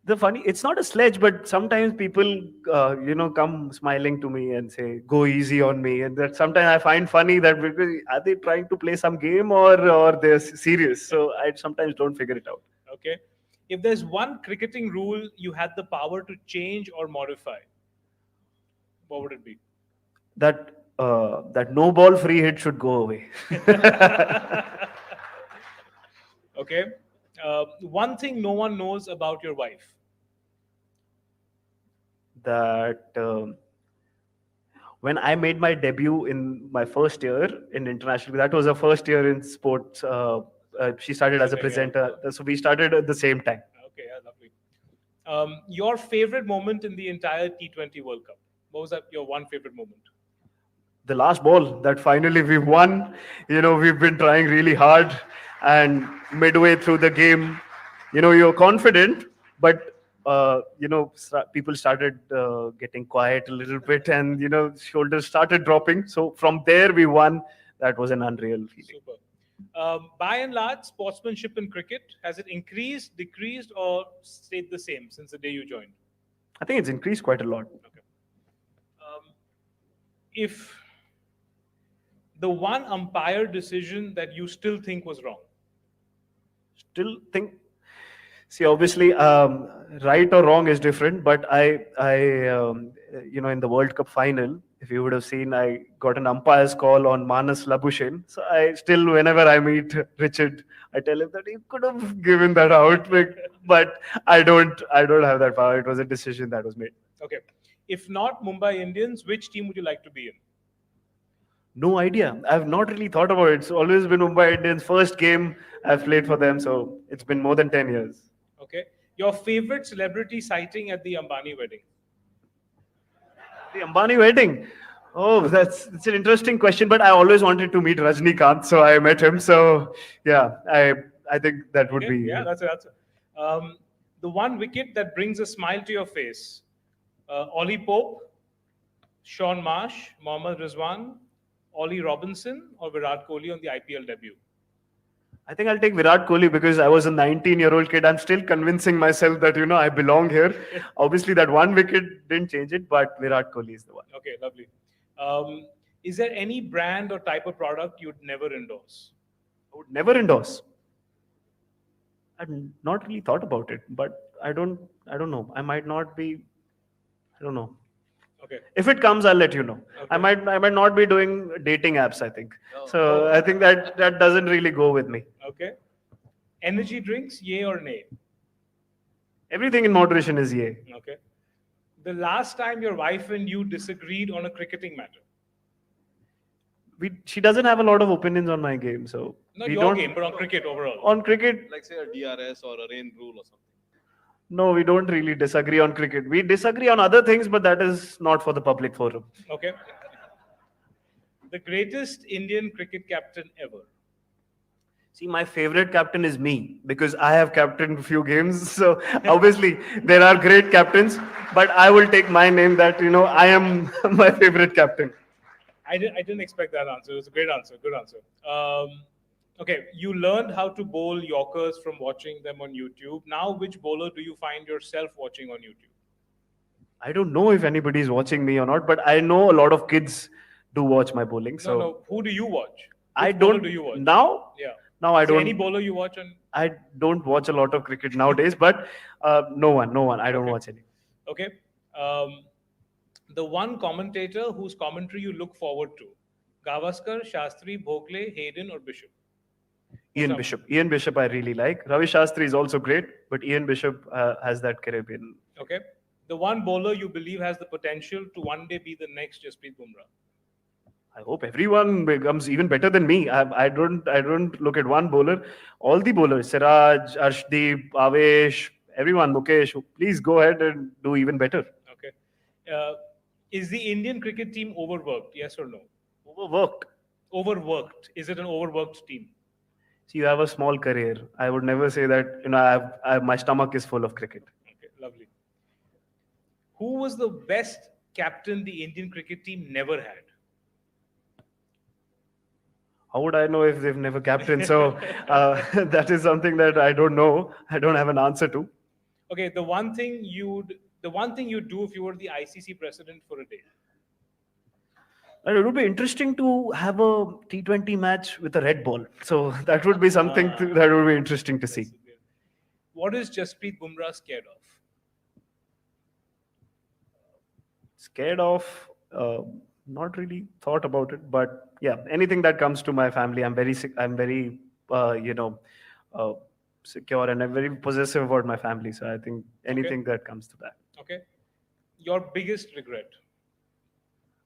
It's not a sledge, but sometimes people, come smiling to me and say, "Go easy on me," and that sometimes I find funny that because are they trying to play some game or they're serious? So I sometimes don't figure it out. Okay, if there's one cricketing rule you had the power to change or modify, what would it be? That no ball free hit should go away. Okay, one thing no one knows about your wife. That when I made my debut in my first year in international, that was her first year in sports. She started as a presenter, so we started at the same time. Okay, yeah, lovely. Your favorite moment in the entire T20 World Cup? What was that? Your one favorite moment? The last ball that finally we won. We've been trying really hard, and midway through the game, you're confident, but people started getting quiet a little bit, and shoulders started dropping. So from there we won. That was an unreal feeling. Super. By and large, sportsmanship in cricket, has it increased, decreased, or stayed the same since the day you joined? I think it's increased quite a lot. Okay. If the one umpire decision that you still think was wrong? Still think. See, obviously, right or wrong is different. But in the World Cup final, if you would have seen, I got an umpire's call on Manas Labuschagne. So I still, whenever I meet Richard, I tell him that he could have given that out, but I don't have that power. It was a decision that was made. Okay. If not Mumbai Indians, which team would you like to be in? No idea. I've not really thought about it. It's always been Mumbai Indians. First game I've played for them, so it's been more than 10 years. Okay. Your favorite celebrity sighting at the Ambani wedding? The Ambani wedding. Oh, that's an interesting question. But I always wanted to meet Rajnikant, so I met him. So yeah, I think that would be. Yeah, that's an answer. The one wicket that brings a smile to your face: Ollie Pope, Sean Marsh, Mohammad Rizwan, Ollie Robinson, or Virat Kohli on the IPL debut? I think I'll take Virat Kohli because I was a 19-year-old kid. I'm still convincing myself that I belong here. Obviously, that one wicket didn't change it, but Virat Kohli is the one. Okay, lovely. Is there any brand or type of product you'd never endorse? I would never endorse. I've not really thought about it, but I don't know. I might not be. I don't know. Okay. If it comes, I'll let you know. Okay. I might not be doing dating apps, I think. So I think that doesn't really go with me. Okay. Energy drinks, yay or nay? Everything in moderation is yay. Okay. The last time your wife and you disagreed on a cricketing matter? She doesn't have a lot of opinions on my game, so Not your game, but on cricket overall. On cricket, Like say a DRS or a rain rule or something. no, we don't really disagree on cricket. We disagree on other things, but that is not for the public forum. Okay. The greatest Indian cricket captain ever? See, my favorite captain is me because I have captained a few games. So obviously there are great captains, but I will take my name that, I am my favorite captain. I didn't expect that answer. It was a great answer. Good answer. Okay, you learned how to bowl Yorkers from watching them on YouTube. Now, which bowler do you find yourself watching on YouTube? I don't know if anybody is watching me or not, but I know a lot of kids do watch my bowling. So No. Who do you watch? I Which bowler don't. do you watch? Now? Yeah. Now I Is there don't. any bowler you watch on? I don't watch a lot of cricket nowadays, but no one. I don't watch any. Okay. The one commentator whose commentary you look forward to: Gavaskar, Shastri, Bhokle, Hayden, or Bishop? Ian Bishop. Ian Bishop I really like. Ravi Shastri is also great, but Ian Bishop has that Caribbean. Okay. The one bowler you believe has the potential to one day be the next Jasprit Bumrah? I hope everyone becomes even better than me. I don't look at one bowler. All the bowlers, Siraj, Arshdeep, Avesh, everyone, Mukesh, please go ahead and do even better. Okay. Is the Indian cricket team overworked? Yes or no? Overworked. Overworked. Is it an overworked team? See, you have a small career. I would never say that, my stomach is full of cricket. Okay, lovely. Who was the best captain the Indian cricket team never had? how would I know if they've never captained? So that is something that I don't know. I don't have an answer to. Okay, the one thing you'd do if you were the ICC president for a day. And it would be interesting to have a T20 match with a red ball. So that would be something that would be interesting to see. What is Jasprit Bumrah scared of? Scared of? Not really thought about it, but yeah, anything that comes to my family, I'm very secure, and I'm very possessive about my family. So I think anything that comes to that. Okay. Your biggest regret?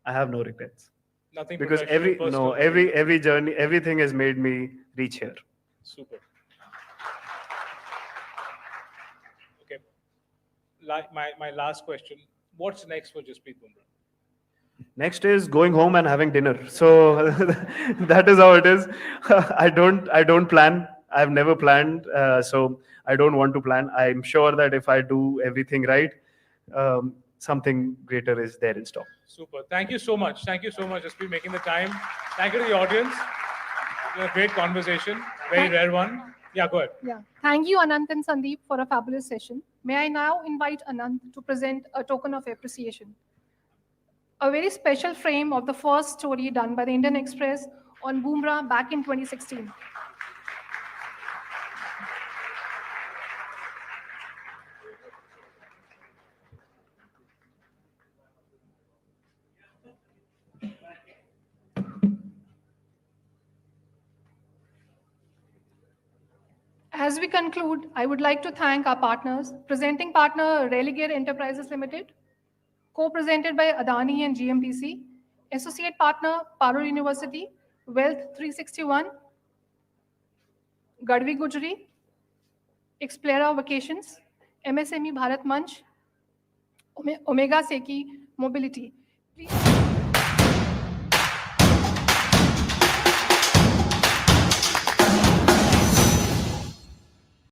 I have no regrets. Nothing. Because professional, personal? every journey, everything has made me reach here. Super. Okay. My last question. What's next for Jasprit Bumrah? Next is going home and having dinner. So that is how it is. I don't plan. I've never planned. So I don't want to plan. I'm sure that if I do everything right, something greater is there in store. Super. Thank you so much. Thank you so much, Jasprit, making the time. Thank you to the audience. It was a great conversation. Very rare one. Yeah, go ahead. Yeah. Thank you, Anant and Sandeep, for a fabulous session. May I now invite Anant to present a token of appreciation. A very special frame of the first story done by the Indian Express on Bumrah back in 2016. As we conclude, I would like to thank our partners. Presenting partner, Religare Enterprises Limited, co-presented by Adani and GMPC. Associate partner, Parur University, Wealth 361, Gadvi Gujri, Explera Vacations, MSME Bharat Manch, Omega Seki Mobility.